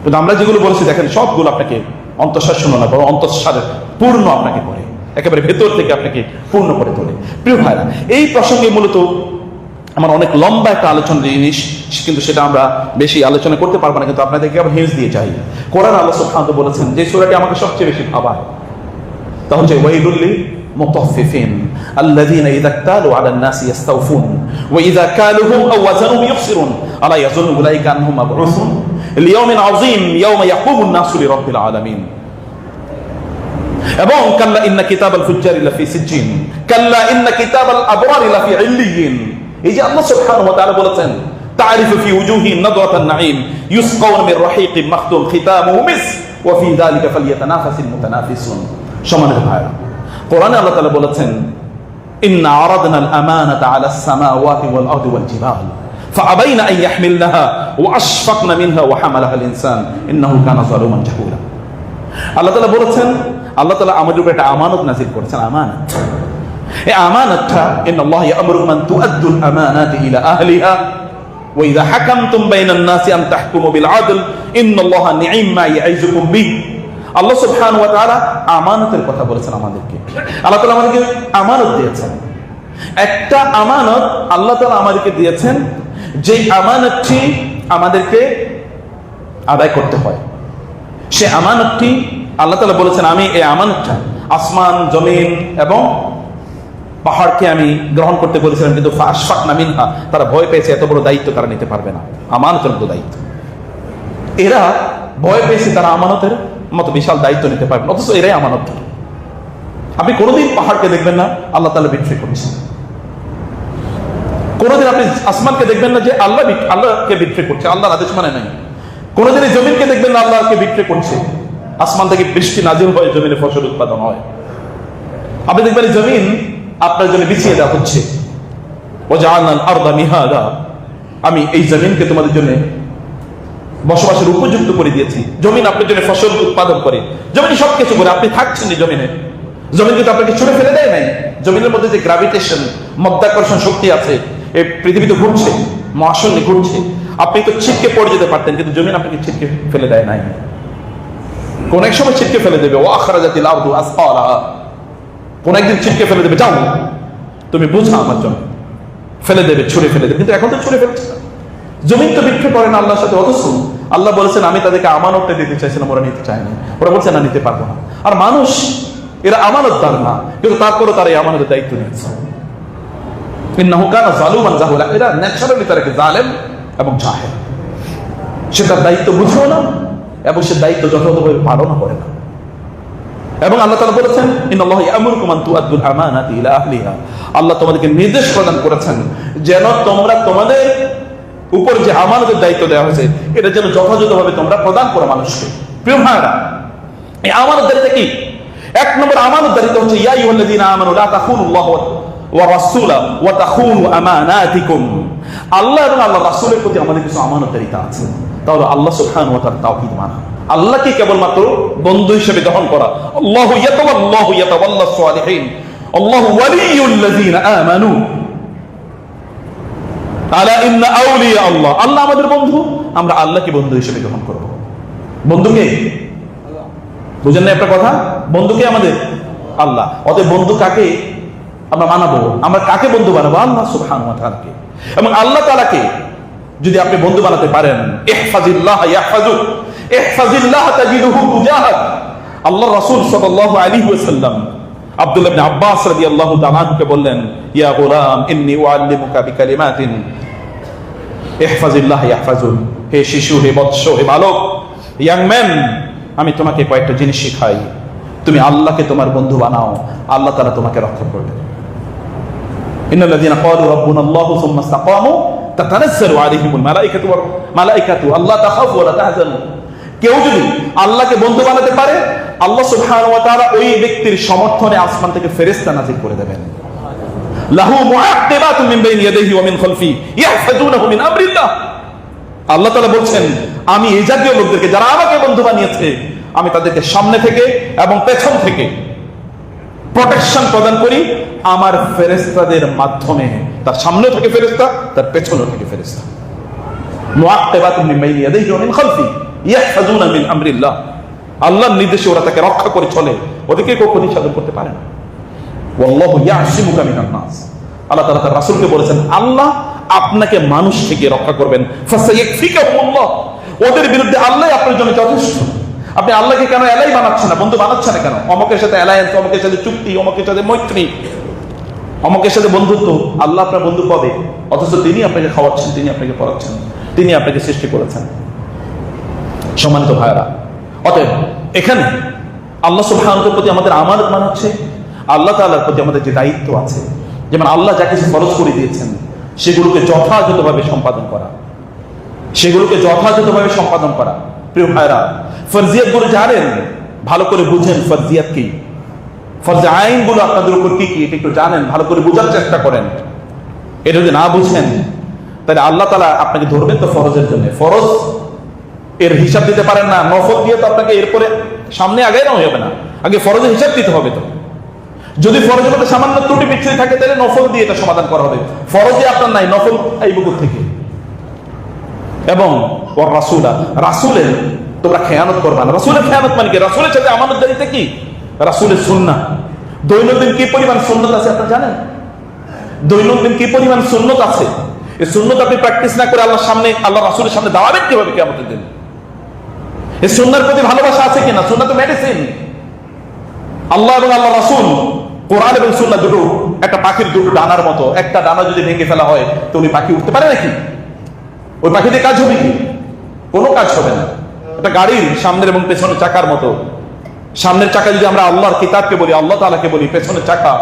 কিন্তু আমরা যেগুলো বলছি দেখেন সবগুলো আপনাকে অন্তঃসার শোনো না, বরং অন্তঃসার পূর্ণ আপনাকে করে, একেবারে ভেতর থেকে আপনাকে পূর্ণ করে তোলে। প্রিয় ভাইরা, এই প্রসঙ্গে মূলত আমার অনেক লম্বা একটা আলোচনা জিনিস, কিন্তু সেটা আমরা বেশি আলোচনা করতে পারবো না, কিন্তু আপনাদেরকে আবার হিন্স দিয়ে চাই। কোরআন আল্লাহ সুবহানাহু ওয়া তাআলা বলেছেন যে সূরাটি আমাকে সবচেয়ে বেশি ভাবায় তা হচ্ছে ওয়াইলুল লিল মুতাফফিফিন আল্লাযীনা ইযা ইক্তালু আলান নাসি ইস্তাওফুন ওয়া ইযা কালুহুম আও ওয়াজানুহুম ইখসিরুন আলা ইয়াযুন্নু উলাইকা আন্নাহুম মাবউসুন লিয়াউমিন আযীম ইয়াওমা ইয়াকুমুন নাসু লিরাব্বিল আলামিন। এবং কাল্লা ইন্না কিতাবাল ফুজ্জারি লাফি সিজ্জিন কাল্লা ইন্না কিতাবাল আবরারি লাফি ইল্লিয়িন। এই যে আল্লাহ সুবহানাহু ওয়া তাআলা বলেছেন তারিফু ফি উজুহিহিম নাদরাতান নাঈম ইউসকাউনা মির রাহিকিম মাখতুম খিতামুহু মিস ওয়া ফি যালিকা ফালইয়াতানাফাসিল মুতানাফিসুন। সম্মানিত ভাইরা, কোরআনে আল্লাহ তাআলা বলেছেন ইন্না আরাদনাল আমানাতা আলাস সামাওয়াতি ওয়াল আরদি ওয়াল জিবাল ফাআবাইনা আন ইয়াহমিলনাহা ওয়া আশফাকনা মিনহা ওয়া হামালাহাল ইনসান ইন্নাহু কানা যালুমান জাহুলা। আল্লাহ তাআলা বলেছেন আল্লাহ তাআলা আমাদের উপর একটা আমানত নাযিল করেছেন, আমানত। এই আমানতটা ইন্নাল্লাহ ইয়া'মুরুকুম আন তুআদ্দুল আমানাতি ইলা আহলিহা ওয়া ইযা হাকামতুম বাইনান নাসি আন তাহকুমু বিল আদল ইন্নাল্লাহা নি'মা ইয়া'iযুকুম বিহি। আল্লাহ সুবহানাহু ওয়া তাআলা আমানতের কথা বলেছেন আমাদেরকে। আল্লাহ তাআলা আমাদেরকে আমানত দিয়েছেন, একটা আমানত আল্লাহ তাআলা আমাদেরকে দিয়েছেন, যে আমানতটি আমাদেরকে আদায় করতে হয়। সে আমানতটি আল্লাহ তাআলা বলেছেন আমি এই আমানতটা আসমান জমিন এবং পাহাড়কে আমি গ্রহণ করতে বলেছিলাম, কিন্তু ফাশফাকনা মিনহা, তারা ভয় পেয়েছে, এত বড় দায়িত্ব তারা নিতে পারবে না, আমানতের মতো দায়িত্ব। এরা ভয় পেয়েছে তারা আমানতের মতো বিশাল দায়িত্ব নিতে পারবে, অথচ এরাই আমানত। আপনি কোনোদিন পাহাড়কে দেখবেন না আল্লাহ তাআলা বিক্রি করেছেন, কোনোদিন আপনি আসমানকে দেখবেন না যে আল্লাহকে বিক্রি করছে, আল্লাহর আদেশ মানে নাই। কোনোদিন জমিনকে দেখবেন না আল্লাহকে বিক্রি করছে, আসমান থেকে বৃষ্টি নাজিল হয়, জমিনে ফসল উৎপাদন হয়। আপনি দেখবেন জমিন আপনার জন্য বিছিয়ে দেওয়া হচ্ছে, ওয়াজআলনাল আরদা মিহাদা, আমি এই জমিনকে তোমাদের জন্য বসবাসের উপযুক্ত করে দিয়েছি। জমিন আপনার জন্য ফসল উৎপাদন করে, জমিন সবকিছু করে, আপনি থাকছেন জমিনে। জমিন কিন্তু আপনাকে ছুঁড়ে ফেলে দেয় নাই। জমিনের মধ্যে যে গ্রাভিটেশন, মধ্যাকর্ষণ শক্তি আছে, এই পৃথিবীতে ঘুরছে, মহাশূন্যে ঘুরছে, আপনি তো ছিটকে পড়ে যেতে পারতেন, কিন্তু জমিন আপনাকে ছিটকে ফেলে দেয় নাই। কোন এক সময় ছিটকে ফেলে দেবে, ও আখরাজাতিল আরদু আসফালাহা, কোন একদিন ছিটকে ফেলে দেবে, যাও তুমি বুঝা আমার জন্য, ফেলে দেবে, ছুঁড়ে ফেলে দেবে। কিন্তু এখন তো ছুঁড়ে ফেলছে না, জমিন তো বিক্রি করে না আল্লাহর সাথে। অথচ আল্লাহ বলেছেন আমি তাদেরকে আমানতটা দিতে চাইছিলাম, ওরা নিতে চায়নি, ওরা বলছে না নিতে পারবো না। আর মানুষ এরা আমানতদার না, কিন্তু তারপরও তারা এই আমানতের দায়িত্ব নিচ্ছে। ইন্নাহু কানা যালুমান জাহুলা, এরা ন্যাচারালি তারা জালেম এবং জাহেল, সে তার দায়িত্ব বুঝেও না এবং সে দায়িত্ব যথাযথভাবে পালনও করে না। এবং আল্লাহ তাআলা বলেছেন ইন্নাল্লাহা ইয়া'মুরুকুম আন তুআদ্দুল আমানাতি ইলা আহলিহা, আল্লাহ তোমাদেরকে নির্দেশ প্রদান করেছেন যেন তোমরা তোমাদের উপর যে আমানতের দায়িত্ব দেওয়া হয়েছে এটা যেন যথাযথভাবে তোমরা প্রদান করো মানুষকে। প্রিয় ভাইরা, এই আমানতদারিতা কি? এক নম্বর আমানতদারিতা হচ্ছে ইয়া আইয়ুহাল্লাযীনা আমানু লা তাখুনুল্লাহ ওয়া রাসূলা ওয়া তাখুনু আমানাতিকুম। আল্লাহ এবং আল্লাহর রাসূলের প্রতি আমাদের কিছু আমানতদারিতা আছে। তাহলে আল্লাহ সুবহানাহু ওয়া তাআলা তাওহীদ মানা, আল্লাহকে কেবলমাত্র বন্ধু হিসেবে গ্রহণ করা। আল্লাহু ইয়াতাওয়াল্লাস সালিহিন, আল্লাহু ওয়ালিয়ুল্লাযীনা আমানু আলা ইন্না আউলিয়া আল্লাহ। আল্লাহ আমাদের বন্ধু, আমরা আল্লাহকে বন্ধু হিসেবে গ্রহণ করব। বন্ধুকে বুঝেন না একটা কথা, বন্ধুকে আমাদের আল্লাহ। অতএব বন্ধু কাকে আমরা মানাবো, আমরা কাকে বন্ধু বানাবো? আল্লাহ সুবহানাহু ওয়া তাআলাকে। এবং আল্লাহ তাআলাকে যদি আপনি বন্ধু বানাতে পারেন, ইহফাজিল্লাহ ইয়াহফাজুক, ইহফাজিল্লাহ তাজিদুহু তুজাহাক। আল্লাহ রাসূল সাল্লাল্লাহু আলাইহি ওয়াসাল্লাম আব্দুল্লাহ ইবনে আব্বাস রাদিয়াল্লাহু তাআলা আনহুকে বললেন, ইয়া গোলাম ইন্নী উআল্লিমুকা বিকালিমাতিন ইহফাজিল্লাহ ইয়াহফাজুক। হে শিশু, হে বৎস, হে বালক, ইয়াং ম্যান, আমি তোমাকে কয়েকটা জিনিস শিখাই, তুমি আল্লাহকে তোমার বন্ধু বানাও, আল্লাহ তাআলা তোমাকে রক্ষা করবে। ইন্নাল্লাযীনা ক্বালু রাব্বুনাল্লাহু সুম্মা ইসতাকামু তাতানাজ্জালু আলাইহিমুল মালাইকাতু আল্লা তাখাফু ওয়া লা তাহজানু। কেউ যদি আল্লাহকে বন্ধু বানাতে পারে, আল্লাহ সুবহানাহু ওয়া তাআলা ওই ব্যক্তির সমর্থনে আসমান থেকে ফেরেশতা নাযিল করে দেবেন। লাহু মুআক্কিবাতুম মিন বাইনি ইয়াদাইহি ওয়া মিন খালফি ইয়াহফাজুনাহু মিন আমরিল্লাহ। আল্লাহ তাআলা বলছেন, আমি এই জাতীয় লোকদেরকে যারা আমাকে বন্ধু বানিয়েছে, আমি তাদেরকে সামনে থেকে এবং পেছন থেকে প্রোটেকশন প্রদান করি আমার ফেরেশতাদের মাধ্যমে। তার সামনেও থেকে ফেরেশতা, তার পেছনেও থেকে ফেরেশতা। মুআক্কিবাতুম মিন বাইনি ইয়াদাইহি ওয়া মিন খালফি ইয়াহফাজুনা মিন আমরিল্লাহ। আল্লাহর নির্দেশে ওরা তাকে রক্ষা করে চলে, ওদেরকে কখনোই সাধন করতে পারে না। ওয়াল্লাহু ইয়াসিমুকা মিনান নাস। আল্লাহ তাআলা তার রাসূলকে বলেছেন, আল্লাহ আপনাকে মানুষ থেকে রক্ষা করবেন। ফাসায়াকফিকাহুমুল্লাহ। ওদের বিরুদ্ধে আল্লাহ আপনার জন্য যথেষ্ট। আপনি আল্লাহকে কেন এলাই বানাচ্ছেন না, বন্ধু বানাচ্ছেন না কেন? অমুকের সাথে অ্যালায়েন্স, অমুকের সাথে চুক্তি, অমুকের সাথে মৈত্রী, অমুকের সাথে বন্ধুত্ব। আল্লাহ আপনার বন্ধু কবে? অথচ তিনি আপনাকে খাওয়াচ্ছেন, তিনি আপনাকে পড়াচ্ছেন, তিনি আপনাকে সৃষ্টি করেছেন। সম্মানিত ভাইরা, অতএব এখানে আল্লাহ সুবহানাহু ওয়া তাআলার প্রতি আমাদের আমানত মানা হচ্ছে, আল্লাহ তাআলার প্রতি আমাদের যে দায়িত্ব আছে, যেমন আল্লাহ যা কিছু ফরজ করে দিয়েছেন সেগুলোকে যথাযথভাবে সম্পাদন করা, সেগুলোকে যথাযথভাবে সম্পাদন করা। প্রিয় ভাইরা, ফরজিয়াত গুলো জানেন, ভালো করে বুঝেন ফরজিয়াত কি, ফরজে আইন গুলো আপনাদের উপর কি কি, এটা একটু জানেন, ভালো করে বোঝার চেষ্টা করেন। এটা যদি না বুঝেন, তাহলে আল্লাহ তাআলা আপনাকে ধরবেন তো ফরজের জন্য। ফরজ এর হিসাব দিতে পারেন না, নফল দিয়ে তো আপনাকে এরপরে সামনে আগে না হবে না, আগে ফরজের হিসাব দিতে হবে। তো যদি ফরজের মধ্যে সামান্য ত্রুটি বিচ্ছুতি থাকে, তাহলে নফল দিয়ে এটা সমাধান করা হবে। ফরজে আপনার নাই, নফল এই বুকুর থেকে। এবং ওর রাসূলা, রাসূলের তোমরা খেয়ানত করবা না। রাসূলের খেয়ানত মানে কি? রাসূলের সাথে আমানতদারিতা কি? রাসূলের সুন্নাহ। দৈনন্দিন কি পরিমাণ সুন্নাত আছে আপনারা জানেন? দৈনন্দিন কি পরিমাণ সুন্নাত আছে? এই সুন্নাত আপনি প্র্যাকটিস না করে আল্লাহর সামনে, আল্লাহ রাসূলের সামনে দাঁড়াবেন কিভাবে কিয়ামতের দিন? এই সুন্নাহর প্রতি ভালোবাসা আছে কিনা? সুন্নাহ তো মেডিসিন। আল্লাহ এবং আল্লাহ রাসূল, কোরআন এবং সুন্নাহ দুটো একটা পাখির দুটো ডানার মতো। একটা ডানা যদি ভেঙে ফেলা হয়, তো ওই পাখি উঠতে পারে নাকি? ওই পাখিতে কাজ হবে কি? কোনো কাজ হবে না। একটা গাড়ির সামনের এবং পেছনের চাকার মতো। সামনের চাকা যদি আমরা আল্লাহর কিতাবকে বলি, আল্লাহ তাআলাকে বলি, পেছনের চাকা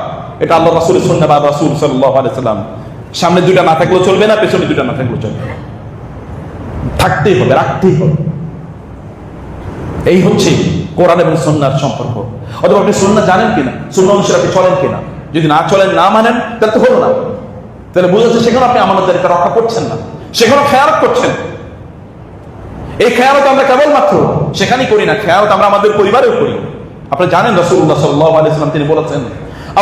এটা আল্লাহ রাসূলের সুন্নাহ বা রাসূল সাল্লাল্লাহু আলাইহি সাল্লাম। সামনে দুইটা না থাকলেও চলবে না, পেছনে দুইটা না থাকলেও চলবে, থাকতেই হবে, রাখতেই হবে। এই হচ্ছে কোরআন এবং সুন্নাহর সম্পর্ক। অথবা আপনি সুন্নাহ জানেন কিনা, সুন্নাহ অনুসারে আপনি চলেন কিনা। যদি না চলেন, না মানেন, তাহলে তো হলো না। তাহলে বোঝা যাচ্ছে সেখানে আপনি আমানতদারিতা রক্ষা করছেন না, সেখানে খেয়ানত করছেন। এই খেয়ানত আমরা কেবলমাত্র সেখানেই করি না, খেয়ানত আমরা আমাদের পরিবারেও করি। আপনারা জানেন রাসূলুল্লাহ সাল্লাল্লাহু আলাইহি ওয়াসাল্লাম তিনি বলেছেন,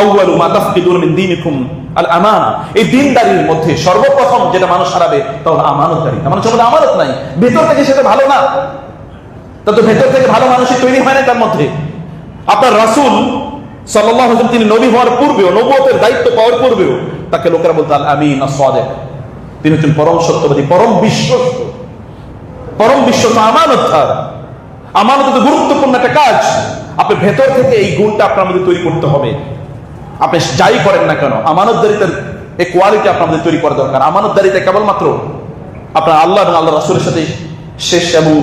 আউয়ালু মা তাফকিদুন মিন দীনিকুম আল আমানা। এই দ্বীনদারির মধ্যে সর্বপ্রথম যেটা মানুষ হারাবে তা হলো আমানতদারি। মানুষ আমাদের আমানত নাই, ভেতর থেকে সেটা ভালো না, তা তো ভেতর থেকে ভালো মানুষই তৈরি হয় না তার মধ্যে। আপনার রাসূল সাল্লাল্লাহু আলাইহি ওয়াসাল্লাম তিনি নবী হওয়ার পূর্বেও, নবুয়তের দায়িত্ব পাওয়ার পূর্বেও তাকে লোকেরা বলতো আল আমিন আস-সাদিক। তিনি হচ্ছেন পরম সত্যবাদী, পরম বিশ্বস্ত, পরম বিশ্বস্ত আমানতদার। আমানত তো গুরুত্বপূর্ণ একটা কাজ। আপনি ভেতর থেকে এই গুণটা আপনার মধ্যে তৈরি করতে হবে। আপনি যাই করেন না কেন, আমানতদারিতার এই কোয়ালিটি আপনার মধ্যে তৈরি করা দরকার। আমানতদারিতা কেবলমাত্র আপনার আল্লাহ এবং আল্লাহ রাসূলের সাথে শেষ এবং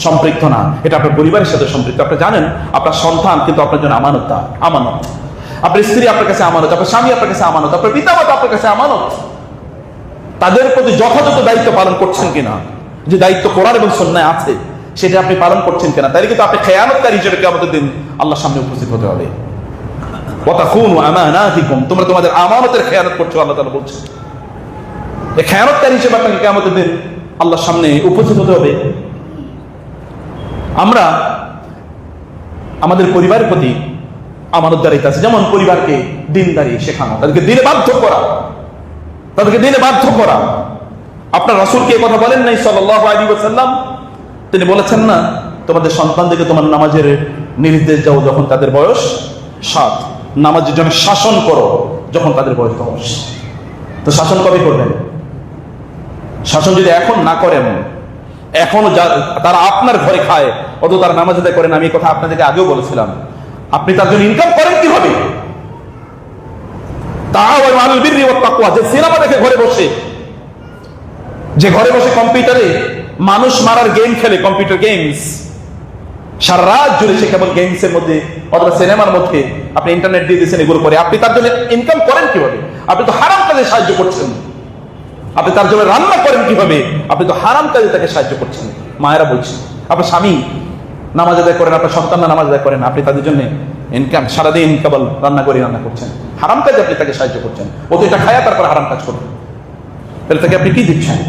সম্পৃক্ত না, এটা আপনার পরিবারের সাথে সম্পৃক্ত। আপনি জানেন আপনার সন্তান কিন্তু আপনার জন্য আমানতদার, আমানত। আপনার স্ত্রী আপনার কাছে আমানত, আপনার স্বামী আপনার কাছে আমানত, আপনার পিতামাতা আপনার কাছে আমানত। তাদের প্রতি যথাযথ দায়িত্ব পালন করছেন কিনা, যে দায়িত্ব কোরআন এবং সুন্নাহয় আছে সেটা আপনি পালন করছেন কিনা, তাহলে কিন্তু আপনি খেয়ানতকারী হিসেবে কিয়ামতের দিন আল্লাহর সামনে উপস্থিত হতে হবে। ওয়া তাখুনু আমানাতিকুম, তোমরা তোমাদের আমানতের খেয়ানত করছো, আল্লাহ তাআলা বলছেন। এই খেয়ানতকারী হিসেবে আপনাকে কিয়ামতের দিন আল্লাহর সামনে উপস্থিত হতে হবে। আমরা আমাদের পরিবারের প্রতি আমানতদারিতা আছে, যেমন পরিবারকে দিনদারি শেখানো, তাদেরকে দিনে বাধ্য করা, তাদেরকে দিনে বাধ্য করা। আপনার রাসূলকে এই কথা বলেন নাই সাল্লাল্লাহু আলাইহি ওয়াসাল্লাম? তিনি বলেছেন না, তোমাদের সন্তানদেরকে তোমার নামাজের নির্দেশ দাও যখন তাদের বয়স 7, নামাজের জন্য শাসন করো যখন তাদের বয়স 10। তো শাসন কবে করবেন? শাসন যদি এখন না করেন, এখনো তারা আপনার ঘরে খায় অত তারা নামাজ আদায় করেন, আমি এই কথা আপনাদেরকে আগেও বলেছিলাম, আপনি তার জন্য ইনকাম করেন কিভাবে? তাআওয়ানু আলাল বিররি ওয়াত তাকওয়া, যে সিনেমা দেখে ঘরে বসে, যে ঘরে বসে কম্পিউটারে মানুষ মারার গেম খেলে, কম্পিউটার গেমস, সারা রাত জুড়ে সে কেবল গেমস এর মধ্যে অথবা সিনেমার মধ্যে আপনি ইন্টারনেট দিয়ে দিয়েছেন, এগুলো করে আপনি তার জন্য ইনকাম করেন কিভাবে? আপনি তো হারাম কাজে সাহায্য করছেন। আপনি তার জন্য রান্না করেন কিভাবে? আপনি তো হারাম কাজে তাকে সাহায্য করছেন। মায়েরা বলছেন, আপনার স্বামী নামাজ আদায় করেন, আপনার সন্তানরা নামাজ আদায় করেন, আপনি তাদের জন্য ইনকাম সারাদিন কেবল রান্না করছেন, হারাম কাজে আপনি তাকে সাহায্য করছেন। ও তো এটা খায়া তারপর হারাম কাজ করবে, তাহলে তাকে আপনি কি দিচ্ছেন?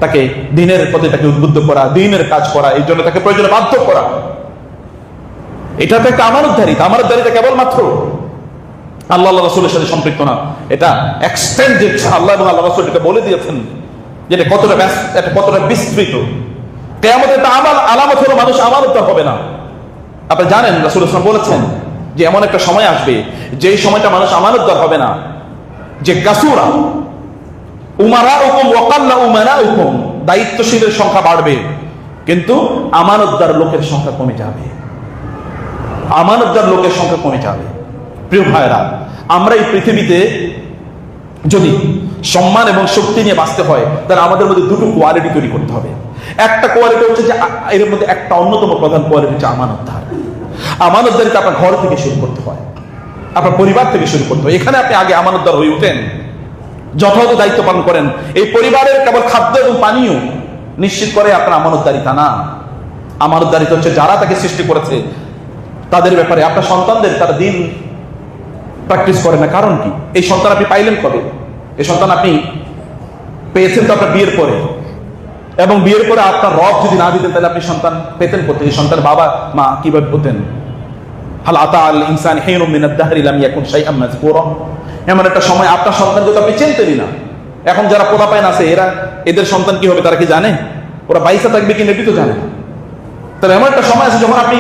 তাকে দিনের প্রতি তাকে উদ্বুদ্ধ করা, দিনের কাজ করা, এই জন্য তাকে প্রয়োজনে বাধ্য করা, এটা তো একটা আমানতদারিতা কেবলমাত্র আল্লাহ রাসূলের সাথে সম্পৃক্ত না, এটা এক্সটেন্ডেড। আল্লাহ এবং আল্লাহ রাসূল এটা বলে দিয়েছেন যেটা কতটা বিস্তৃত। কিয়ামতের আলামত হলো মানুষ আমানতদার হবে না। আপনি জানেন রাসূল সাল্লাল্লাহু আলাইহি ওয়াসাল্লাম বলেছেন যে এমন একটা সময় আসবে যেই সময়টা মানুষ আমানতদার হবে না, যে কাসুরা উমারাউকুম ওয়া কাল্লা উমারাউকুম, দায়িত্বশীলের সংখ্যা বাড়বে কিন্তু আমানতদার লোকের সংখ্যা কমে যাবে, আমানতদার লোকের সংখ্যা কমে যাবে। প্রিয় ভাইরা, আমরা এই পৃথিবীতে যদি সম্মান এবং শক্তি নিয়ে বাঁচতে হয় তাহলে আমাদের মধ্যে দুটো কোয়ালিটি তৈরি করতে হবে। একটা কোয়ালিটি হচ্ছে যে এর মধ্যে একটা অন্যতম প্রধান কোয়ালিটি হচ্ছে আমানতদার। আমানতদারিতা আপনার ঘর থেকে শুরু করতে হয়, আপনার পরিবার থেকে শুরু করতে হয়। এখানে আপনি আগে আমানতদার হয়ে উঠেন, যথাযথ দায়িত্ব পালন করেন। এই পরিবারের কেবল খাদ্য এবং পানীয় নিশ্চিত করে আপনার আমানতদারিতা না। আমানতদারিতা হচ্ছে যারা তাকে সৃষ্টি করেছে তাদের ব্যাপারে। আপনার সন্তানদের তারা দিন প্র্যাকটিস করে না, কারণ কি? এই সন্তান আপনি পাইলেন কবে? এই সন্তান আপনি পেয়েছেন তো আপনার বিয়ের পরে, এবং বিয়ের পরে আপনার রব যদি না দিতেন তাহলে আপনি সন্তান পেতেন কোথায়? এই সন্তান বাবা মা কিভাবে হতেন? হাল আতা আল ইনসান হিনুম মিনাদ দাহরি লাম ইয়াকুন শাইআম মাযকুরা। এমন একটা সময় আপনার সন্তানকে তো আপনি চিনতেনই না। এখন যারা পোলাপাইন আছে এদের সন্তান কি হবে তারা কি জানে? ওরা বাইসা থাকবে কিনা এটি তো জানে না। তাহলে এমন একটা সময় আছে যখন আপনি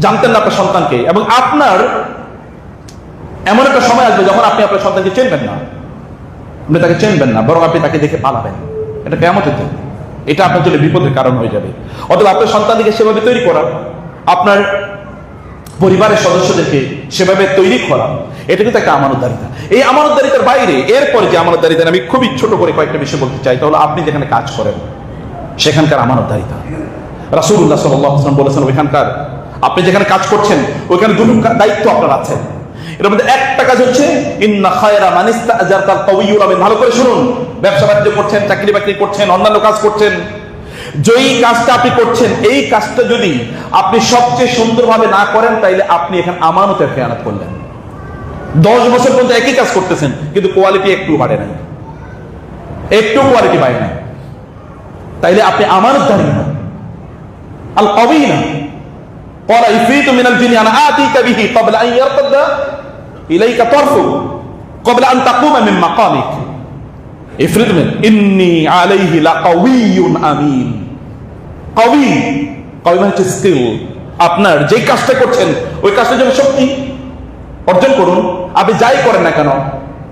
জানতেন না আপনার সন্তানকে, এবং আপনার এমন একটা সময় আসবে যখন আপনি আপনার সন্তানকে চিনবেন না, আপনি তাকে চিনবেন না, বরং আপনি তাকে দেখে পালাবেন। এটা কিয়ামতের দিন, এটা আপনার জন্য বিপদের কারণ হয়ে যাবে। অথবা আপনার সন্তানকে সেভাবে তৈরি করা, আপনার পরিবারের সদস্যদেরকে সেভাবে তৈরি করা, এটা কিন্তু একটা আমানতদারিতা। এই আমানতদারিতার বাইরে এরপরে যে আমানতদারিতা, আমি খুবই ছোট করে কয়েকটা বিষয় বলতে চাই। তাহলে আপনি যেখানে কাজ করেন সেখানকার আমানতদারিতা। রাসূলুল্লাহ সাল্লাল্লাহু আলাইহি ওয়াসাল্লাম বলেছেন ওইখানকার আপনি যেখানে কাজ করছেন ওইখানে দুটো দায়িত্ব আপনার আছে। এর মধ্যে একটা কাজ হচ্ছে ইন্না খায়রা মান ইস্তাজারতাল কাওয়িয়ুল আমিন। ভালো করে শুনুন, ব্যবসা বাণিজ্য করছেন, চাকরি বাকরি করছেন, অন্যান্য কাজ করছেন, যেই কাজটা আপনি করছেন এই কাজটা যদি আপনি সবচেয়ে সুন্দরভাবে না করেন তাইলে আপনি এখানে আমানতের খেয়ানত করলেন। 10 বছর পর্যন্ত একই কাজ করতেছেন কিন্তু কোয়ালিটি একটু বাড়ে নাই, একটু কোয়ালিটি বাড়ে নাই, তাইলে আপনি আমানতদারি না, আল কাওয়ি না। قال عفريت من الجن انا اتيك به قبل ان يرتد اليك طرفك قبل ان تقوم من مقامك عفريت من اني عليه لقوي امين। কবি মানে হচ্ছে স্কিল। আপনার যে কাজটা করছেন ওই কাজটার জন্য শক্তি অর্জন করুন। আপনি যাই করেন না কেন,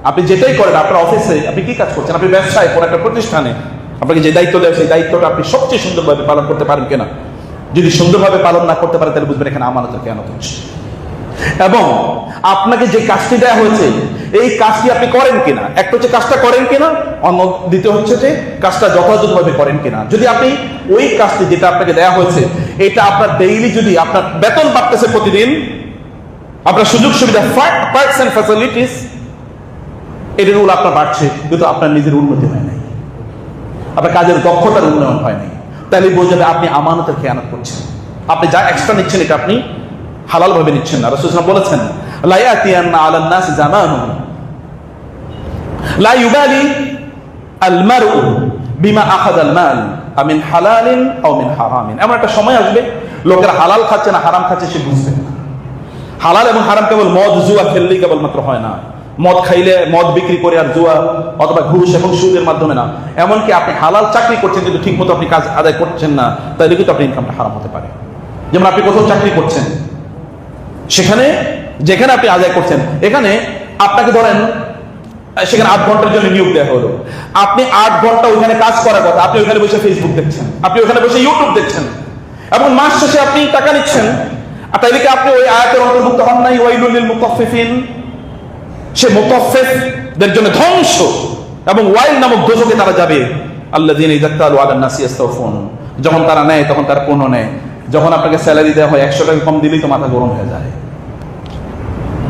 আপনি যেটাই করেন, আপনার অফিসে আপনি কি কাজ করছেন, আপনি ব্যবসায় কোন একটা প্রতিষ্ঠানে আপনাকে যে দায়িত্ব দেয় সেই দায়িত্বটা আপনি সবচেয়ে সুন্দরভাবে পালন করতে পারেন কিনা। যদি সুন্দরভাবে পালন না করতে পারেন তাহলে বুঝবেন এখানে আমানতের খেয়ানত হচ্ছে। এবং আপনাকে যে কাজটি দেওয়া হয়েছে এই কাজটি আপনি করেন কিনা, একটা হচ্ছে কাজটা করেন কিনা, অন্য দ্বিতীয় হচ্ছে যে কাজটা যথাযথভাবে করেন কিনা। যদি আপনি ওই কাজটি যেটা আপনাকে দেওয়া হয়েছে এটা আপনার ডেইলি, যদি আপনার বেতন বাড়তেছে প্রতিদিন, আপনার সুযোগ সুবিধা পার্কস এন্ড ফ্যাসিলিটিস এটার রুল আপনার বাড়ছে কিন্তু আপনার নিজের উন্নতি হয় নাই, আপনার কাজের দক্ষতার উন্নয়ন হয় নাই, তাহলে বোঝা যাবে আপনি আমানতের খেয়ানত করছেন। আপনি যা এক্সট্রা নিচ্ছেন এটা আপনি হালাল ভাবে নিচ্ছেন না। রাসূল সাল্লাল্লাহু আলাইহি ওয়াসাল্লাম বলেছেন লা ইয়াতিয়ান্না আলান নাস জামানুন লা ইউবালি আল মারউ বিমা আখাযাল মাল আমিন হালালিন আও মিন হারামিন। এমন একটা সময় আসবে লোকেরা হালাল খাচ্ছে না হারাম খাচ্ছে সে বুঝবে না। হালাল এবং হারাম কেবল মদ জুয়া খেললেই কেবলমাত্র হয় না, মদ খাইলে মদ বিক্রি করে আর জুয়া অথবা ঘুষ এবং সুদের মাধ্যমে না। এমনকি আপনি হালাল চাকরি করছেন কিন্তু ঠিক মতো আপনি কাজ আদায় করছেন না, তাহলে কিন্তু আপনার ইনকামটা হারাম হতে পারে। যেমন আপনি কোথাও চাকরি করছেন, সেখানে যেখানে আপনি আদায় করছেন, এখানে আপনাকে ধরেন সেখানে 8 ঘন্টার জন্য নিয়োগ দেওয়া হলো, আপনি 8 ঘন্টা ওইখানে কাজ করার কথা, আপনি ওইখানে বসে ফেসবুক দেখছেন, আপনি ওইখানে বসে ইউটিউব দেখছেন এবং মাস শেষে আপনি টাকা নিচ্ছেন, আর তাইলে কি আপনি ওই আয়াতের অন্তর্ভুক্ত হন নাই? ওয়াইলুল লিল মুতাফফিফিন, সে মুতাফফিফদের জন্য ধ্বংস এবং ওয়াইল নামক দোজখে তারা যাবে। আল্লাযীনা ইযা তালু আলান নাসি ইস্তাগফুন, যখন তারা নেয় তখন তারা পূর্ণ নেয়। যখন আপনাকে স্যালারি দেওয়া হয় 100 টাকা কম দিলেই তো মাথা গরম হয়ে যায়।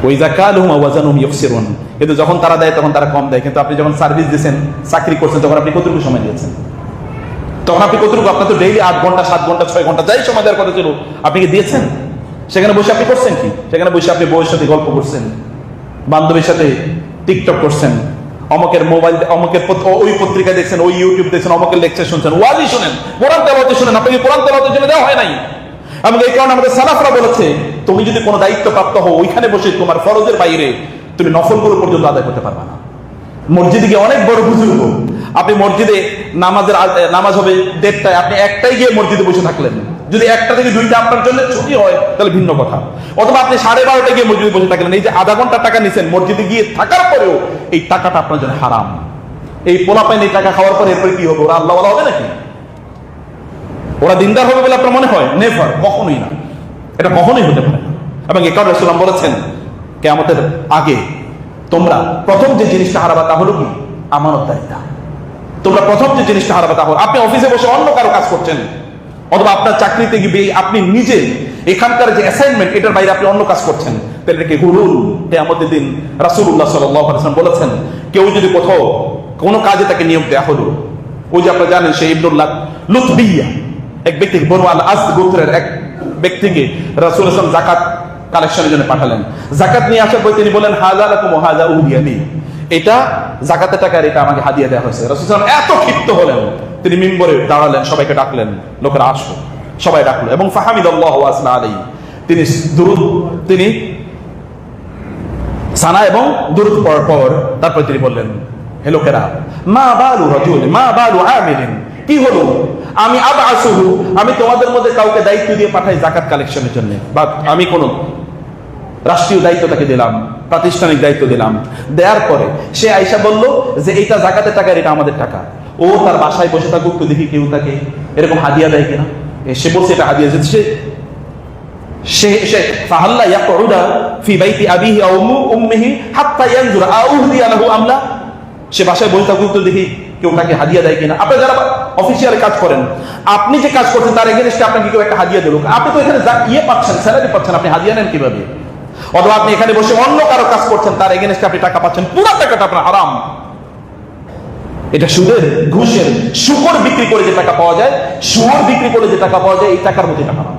ওয়াইযা কালুহুম ওয়া ওয়াজানুহুম ইখসিরুন, কিন্তু যখন তারা দেয় তখন তারা কম দেয়। কিন্তু আপনি যখন সার্ভিস দিয়েছেন, চাকরি করছেন, তখন আপনি কতটুকু সময় দিয়েছেন? তখন আপনি কতটুকু? আপনার তো ডেইলি 8 ঘন্টা 7 ঘন্টা 6 ঘন্টা যাই সময় দেওয়ার কথা ছিল, আপনি কি দিয়েছেন? সেখানে বসে আপনি করছেন কি? সেখানে বসে আপনি বউয়ের সাথে গল্প করছেন, বান্ধবীর সাথে টিকটক করছেন, অমকের মোবাইল, অমকের ওই পত্রিকা দেখছেন, ওই ইউটিউব দেখছেন, অমকের লেকচার শুনছেন, ওয়াজি শুনেন, কোরআন তেলাওয়াত শুনেন। আপনাকে কোরআন তেলাওয়াতের জন্য দেওয়া হয় নাই। এবং এই কারণে আমাদের সালাফরা বলেছে, তুমি যদি কোনো দায়িত্ব প্রাপ্ত হও, ওইখানে বসে তোমার ফরজের বাইরে তুমি নফলগুলো পর্যন্ত আদায় করতে পারবে না। মসজিদে গিয়ে অনেক বড় বুজুর্গ, আপনি মসজিদে নামাজ হবে 1:30টায়, আপনি 1টায় গিয়ে মসজিদে বসে থাকলেন, যদি 1টা থেকে 2টা আপনার জন্য ছুটি হয় তাহলে ভিন্ন কথা। অথবা আপনি 12:30টায় গিয়ে মসজিদে বসে থাকলেন, এই যে আধা ঘন্টা টাকা নিছেন মসজিদে গিয়ে থাকার পরেও এই টাকাটা আপনার জন্য হারাম। এই পোলাপাইন এই টাকা খাওয়ার পরে এরপরে কি হবে? ওরা আল্লাহওয়ালা হবে নাকি? ওরা দিনদার হবে বলে আপনার মনে হয়? নেভার, কখনোই না, এটা কখনোই হতে পারে না। এবং এই কারণে রাসূলুল্লাহ বলেছেন, কিয়ামতের আগে তোমরা প্রথম যে জিনিসটা হারাবা তা হলো কি? আমানতদারিতা। তোমরা প্রথম যে জিনিসটা হারাবা তা হলো, আপনি অফিসে বসে অন্য কারো কাজ করছেন, অথবা আপনার চাকরিতে গিয়ে আপনি নিজে এখানকার যে অ্যাসাইনমেন্ট এটার বাইরে আপনি অন্য কাজ করছেন, তাহলে এটাকে হুলুল। কিয়ামতের দিন রাসূলুল্লাহ সাল্লাল্লাহু আলাইহি ওয়াসাল্লাম বলেছেন, কেউ যদি কোথাও কোনো কাজে তাকে নিয়োগ দেওয়া হলো, ওই যে আপনারা জানেন সেই ইবনুল্লাহ লুতবিয়া এক ব্যক্তি, বনু আল আসদ গোত্রের এক ব্যক্তিকে রাসূলুল্লাহ সাল্লাল্লাহু আলাইহি ওয়াসাল্লাম যাকাত কালেকশনের জন্য পাঠালেন। যাকাত নিয়ে আসার পর তিনি বলেন, হাযা লাকুম ওয়া হাযা উহদিয়ালি, এটা যাকাতের টাকা, এটা আমাকে হাদিয়া দেওয়া হয়েছে। রাসূলুল্লাহ সাল্লাল্লাহু আলাইহি ওয়াসাল্লাম এত ক্ষিপ্ত হলেন, তিনি মিম্বরে দাঁড়ালেন, সবাইকে ডাকলেন, লোকেরা আসলো, সবাই ডাকলো এবং ফাহামিদাল্লাহু ওয়া আসনা আলাইহি, তিনি সানা এবং দুরূদ পড়ার পর তারপর তিনি বললেন, হে লোকেরা, মা বালু রাজুল মা বালু আমিলিন, কি হলো? আমি আবআসুহু, আমি তোমাদের মধ্যে কাউকে দায়িত্ব দিয়ে পাঠাই যাকাত কালেকশনের জন্য, বা আমি কোন রাষ্ট্রীয় দায়িত্ব তাকে দিলাম, প্রাতিষ্ঠানিক দায়িত্ব দিলাম, দেওয়ার পরে সে আয়েশা বলল যে এটা যাকাতের টাকা, এটা আমাদের টাকা। ও তার বাসায় বসে থাকুক, তো দেখি কেউ তাকে এরকম হাদিয়া দেয় কিনা। সে বলছে এটা হাদিয়া, যে সে ফাহাল্লা ইয়াকুদা ফি বাইতি আবিহি আও উম্মিহি হাত্তা ইয়ানজুরা আউহদিয়া লাহু আমলা, সে বাসায় বসে থাকুক, তো দেখি কেউ তাকে হাদিয়া দেয় কিনা। আপনি যারা অফিসিয়ালি কাজ করেন, আপনি যে কাজ করছেন তার এগেইনস্টে আপনাকে কেউ একটা হাদিয়া দিল, আপনি তো এখানে পাচ্ছেন, স্যালারি পাচ্ছেন, আপনি হাদিয়া নেন কিভাবে? অথবা আপনি এখানে বসে অন্য কারো কাজ করছেন, তার এগেইনস্টে আপনি টাকা পাচ্ছেন, পুরো টাকাটা আপনার হারাম। এটা সুদের, ঘুষের, শুকর বিক্রি করে যে টাকা পাওয়া যায়, শুয়োর বিক্রি করে যে টাকা পাওয়া যায়, এই টাকার মধ্যে টাকা হারাম,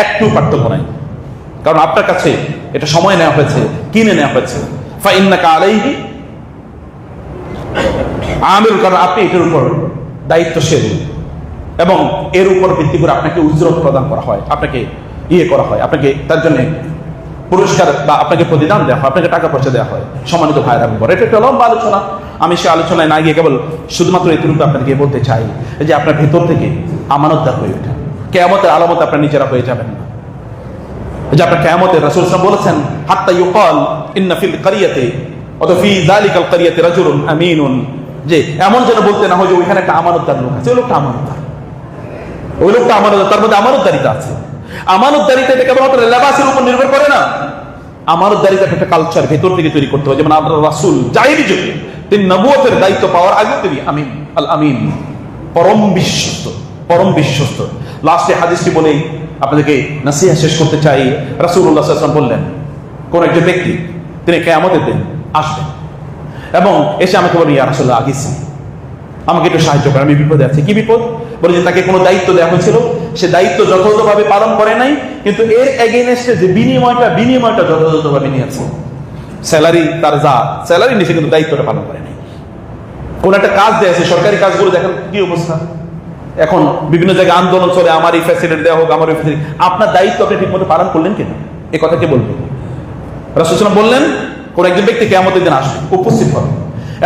একটু পার্থক্য নাই। কারণ আপনার কাছে এটা সময় নেওয়া হয়েছে, কিনে নেওয়া হয়েছে। ফাইন্নাকা আলাইহি আমিল, কারণ আপনি এটার উপর দায়িত্বশীল এবং এর উপর ভিত্তি করে আপনাকে উজরত প্রদান করা হয়, আপনাকে করা হয়, আপনাকে তার জন্য পুরস্কার বা আপনাকে প্রতিদান দেওয়া হয়, আপনাকে টাকা পয়সা দেওয়া হয়। সম্মানিত ভাইরা, এটা একটা লম্বা আলোচনা, আমি সে আলোচনায় না গিয়ে কেবল শুধুমাত্র এটুকু আপনাদেরকে বলতে চাই যে আপনার ভেতর থেকে আমানতদার হয়ে ওঠা, কিয়ামতের আলামত আপনার নিজেরা হয়ে যাবেন না। যে আপনার কিয়ামতের রাসূল সাল্লাল্লাহু আলাইহি ওয়াসাল্লাম বলেছেন, হাত্তা ইউকাল ইন্না ফিল কারিয়াতি অথবা ফি যালিকাল কারিয়াতি রাজুলুন আমিনুন, যে এমন যেন বলতে না হয় যে ওইখানে একটা আমানতদার লোক আছে, ওই লোকটা আমানতদার, ওই লোকটা আমানতদার, তার মধ্যে আমানতদারিতা আছে। আমানতদারিতা এটা কেবলমাত্র লেবাসের উপর নির্ভর করে না, আমানতদারিতা একটা কালচার ভেতর থেকে তৈরি করতে হয়। যেমন আপনার রাসূল জাহিলি যুগে তিনি নবুয়তের দায়িত্ব পাওয়ার আগে তিনি আমিন, আল আমিন, পরম বিশ্বস্ত, পরম বিশ্বস্ত। লাস্টে হাদিসটি বলেই আপনাদেরকে নসিহত শেষ করতে চাই। রাসূলুল্লাহ সাল্লাল্লাহু আলাইহি ওয়াসাল্লাম বললেন, কোন একজন ব্যক্তি তিনি কিয়ামতের দিন আসবেন এবং এসে আমাকে বলেন, ইয়া রাসূলুল্লাহ, আগেছি, আমাকে একটু সাহায্য করেন, আমি বিপদে আছি। কি বিপদ? বলে যে তাকে কোনো দায়িত্ব দেওয়া হয়েছিল, সে দায়িত্ব যথাযথভাবে পালন করে নাই, কিন্তু এর এগেইনস্টে যে বিনিময়টা যথাযথভাবে নিয়েছে। স্যালারি তার স্যালারি নিয়েছে, কিন্তু দায়িত্বটা পালন করে নাই। কোন একটা কাজ দিয়েছে, সরকারি কাজগুলো দেখেন কি অবস্থা। এখন বিভিন্ন জায়গায় আন্দোলন চলে, আমার এই ফ্যাসিলিটি দেওয়া হোক, আমার ওই ফ্যাসিলিটি। আপনার দায়িত্ব আপনি ঠিক মতো পালন করলেন কিনা, এ কথা কে বলবেন? রাসূল সাল্লাল্লাহু আলাইহি ওয়াসাল্লাম বললেন, কোন একজন ব্যক্তি কিয়ামতের দিন আসবে, উপস্থিত হবে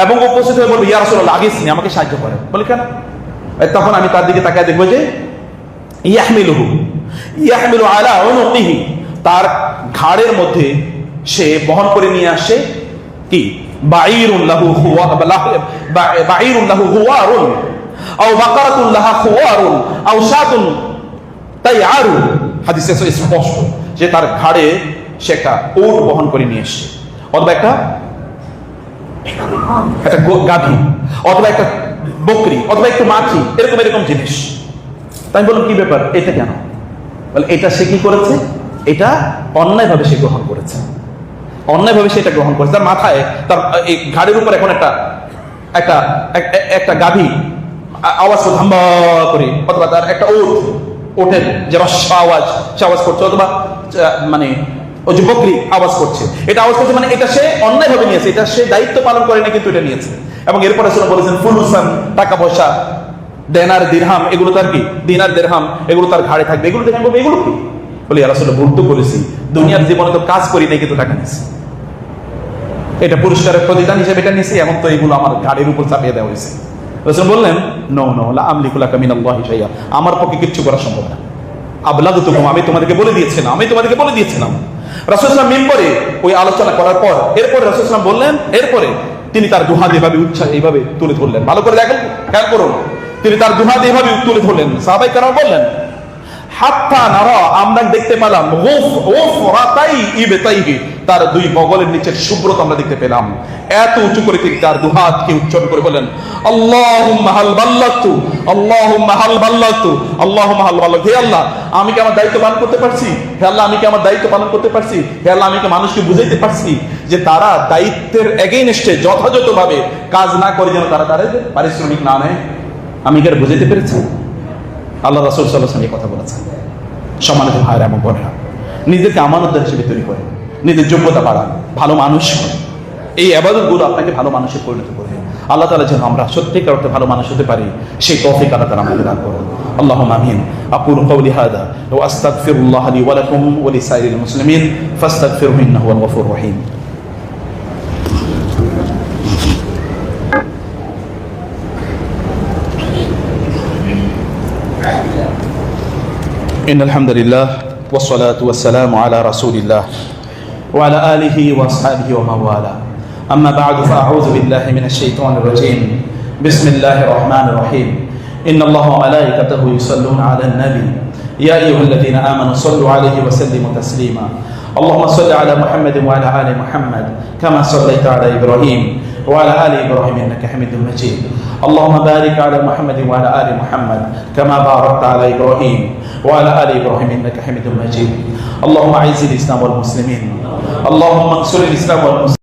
এবং উপস্থিত হয়ে বলবে, ইয়া রাসূলুল্লাহ আগিসনি, আমাকে সাহায্য করেন। বলে কেন? তখন আমি তার দিকে তাকায় দেখবো যে ইয়াহমিলু আলা উনুকিহি, তার ঘাড়ের মধ্যে সে বহন করে নিয়ে আসে কি, বাঈরুন লাহু খুওয়ারুন আও বাকারাতুন লাহা খুওয়ারুন আও শাতুন তাইআরু। হাদিসে স্পষ্ট যে তার ঘাড়ে সে একটা উট বহন করে নিয়ে এসেছে, অথবা একটা গাভী, অথবা একটা বকরি, অথবা একটু মাছি, এরকম এরকম জিনিস। তাই আমি বললাম কি ব্যাপার, এটা কেন? বলে এটা সে কি করেছে, এটা অন্যায়ভাবে সে গ্রহণ করেছে, অন্যায়ভাবে সেটা গ্রহণ করেছে। তার মাথায়, তার এই ঘাড়ের উপর এখন একটা গাভী আওয়াজ করছে হাম্বা করে, অথবা তার একটা ওঠের যে রস্যা আওয়াজ, সে আওয়াজ করছে, অথবা মানে ওই যে বকরি আওয়াজ করছে, এটা আওয়াজ করছে, মানে এটা সে অন্যায়ভাবে নিয়েছে, এটা সে দায়িত্ব পালন করে না, কিন্তু এটা নিয়েছে। এবং এরপরে রাসূল বলেছেন ফুলুসান, টাকা পয়সা, দেনার দিরহাম, এগুলো তার কি, দিনার দিরহাম, এগুলো তার ঘাড়ে থাকবে। এগুলো দেখে আমি বলবো এগুলো কি? বলি ইয়া রাসূলুল্লাহ ভুল তো করেছি, দুনিয়ার জীবনে তো কাজ করি নাই, কিন্তু টাকা নিয়েছি, এটা পুরস্কারের প্রতিদান হিসেবে এটা নিয়েছি, এবং তো এগুলো আমার ঘাড়ের উপর চাপিয়ে দেওয়া হয়েছে। রাসূল বললেন, নো নো লা আমলিকু লাকা মিনাল্লাহি শাইআ, আমার পক্ষে কিচ্ছু করা সম্ভব না। আবলাগতুকুম, আমি তোমাদেরকে বলে দিয়েছিলাম, আমি তোমাদেরকে বলে দিয়েছিলাম। রাসূল সাল্লাল্লাহু আলাইহি ওয়াসাল্লাম মিম্বরে ওই আলোচনা করার পর, এরপরে রাসূল সাল্লাল্লাহু আলাইহি ওয়াসাল্লাম বললেন, এরপরে তিনি তার দুহাত এভাবে এইভাবে তুলে ধরলেন, ভালো করে দেখেন, খেয়াল করুন, তিনি তার দুহাত এভাবে তুলে ধরলেন। সাহাবায়ে কেরাম বললেন, হাত্তা নারা, আমরা দেখতে পেলাম, গুফরাতাই ইবতাইহি, তার দুই বগলের নিচের শুভ্রতা আমরা দেখতে পেলাম। এত উঁচু করে তিনি তার দুহাতকে উচ্চারণ করে বলেন, আল্লাহুম্মা হাল বাল্লাগতু, আল্লাহুম্মা হাল বাল্লাগতু, আল্লাহুম্মা হাল বাল্লাগতু। হে আল্লাহ, আমি কি আমার দায়িত্ব পালন করতে পারছি? হে আল্লাহ, আমি কি আমার দায়িত্ব পালন করতে পারছি? হে আল্লাহ, আমি কি মানুষকে বুঝাইতে পারছি যে তারা দায়িত্বের এগেইনস্টে যথাযথভাবে কাজ না করে যেন তারা তাদের পারিশ্রমিক না নেয়? আমি কি বুঝাইতে পেরেছি? আল্লাহ রাসূল সাল্লাল্লাহু আলাইহি ওয়াসাল্লাম এই কথা বলেছেন। সম্মানিত ভাইরা এবং বোনেরা, নিজেকে আমানতদার হিসেবে তৈরি করেন, নিজের যোগ্যতা বাড়ান, ভালো মানুষ হন। এই ইবাদতগুলো আপনাকে ভালো মানুষে পরিণত করবে। আল্লাহ তাআলা যেন আমরা সত্যিকার অর্থে ভালো মানুষ হতে পারি, সেই তৌফিক আল্লাহ তাআলা আমাদের দান করুন। আল্লাহুম্মা আমিন। আকুলু কওলি হাযা ওয়া আস্তাগফিরুল্লাহ লি ওয়া লাকুম ওয়া লিসাইরিল মুসলিমিন ফাস্তাগফিরুহু ইন্নাহু হুয়াল গফুরুর রহিম। إن الحمد لله والصلاة والسلام على رسول الله وعلى آله وأصحابه ومن والاه. أما بعد فأعوذ بالله من الشيطان الرجيم. بسم الله الرحمن الرحيم. إن الله وملائكته يصلون على النبي يا أيها الذين آمنوا صلوا عليه وسلموا تسليما. اللهم صل على محمد وعلى آل محمد كما صليت على إبراهيم وعلى آل إبراهيم إنك حميد مجيد. اللهم بارك على محمد وعلى آل محمد كما باركت على إبراهيم وعلى آل إبراهيم إنك حميد مجيد. اللهم أعز الإسلام والمسلمين، اللهم انصر الإسلام والمسلمين.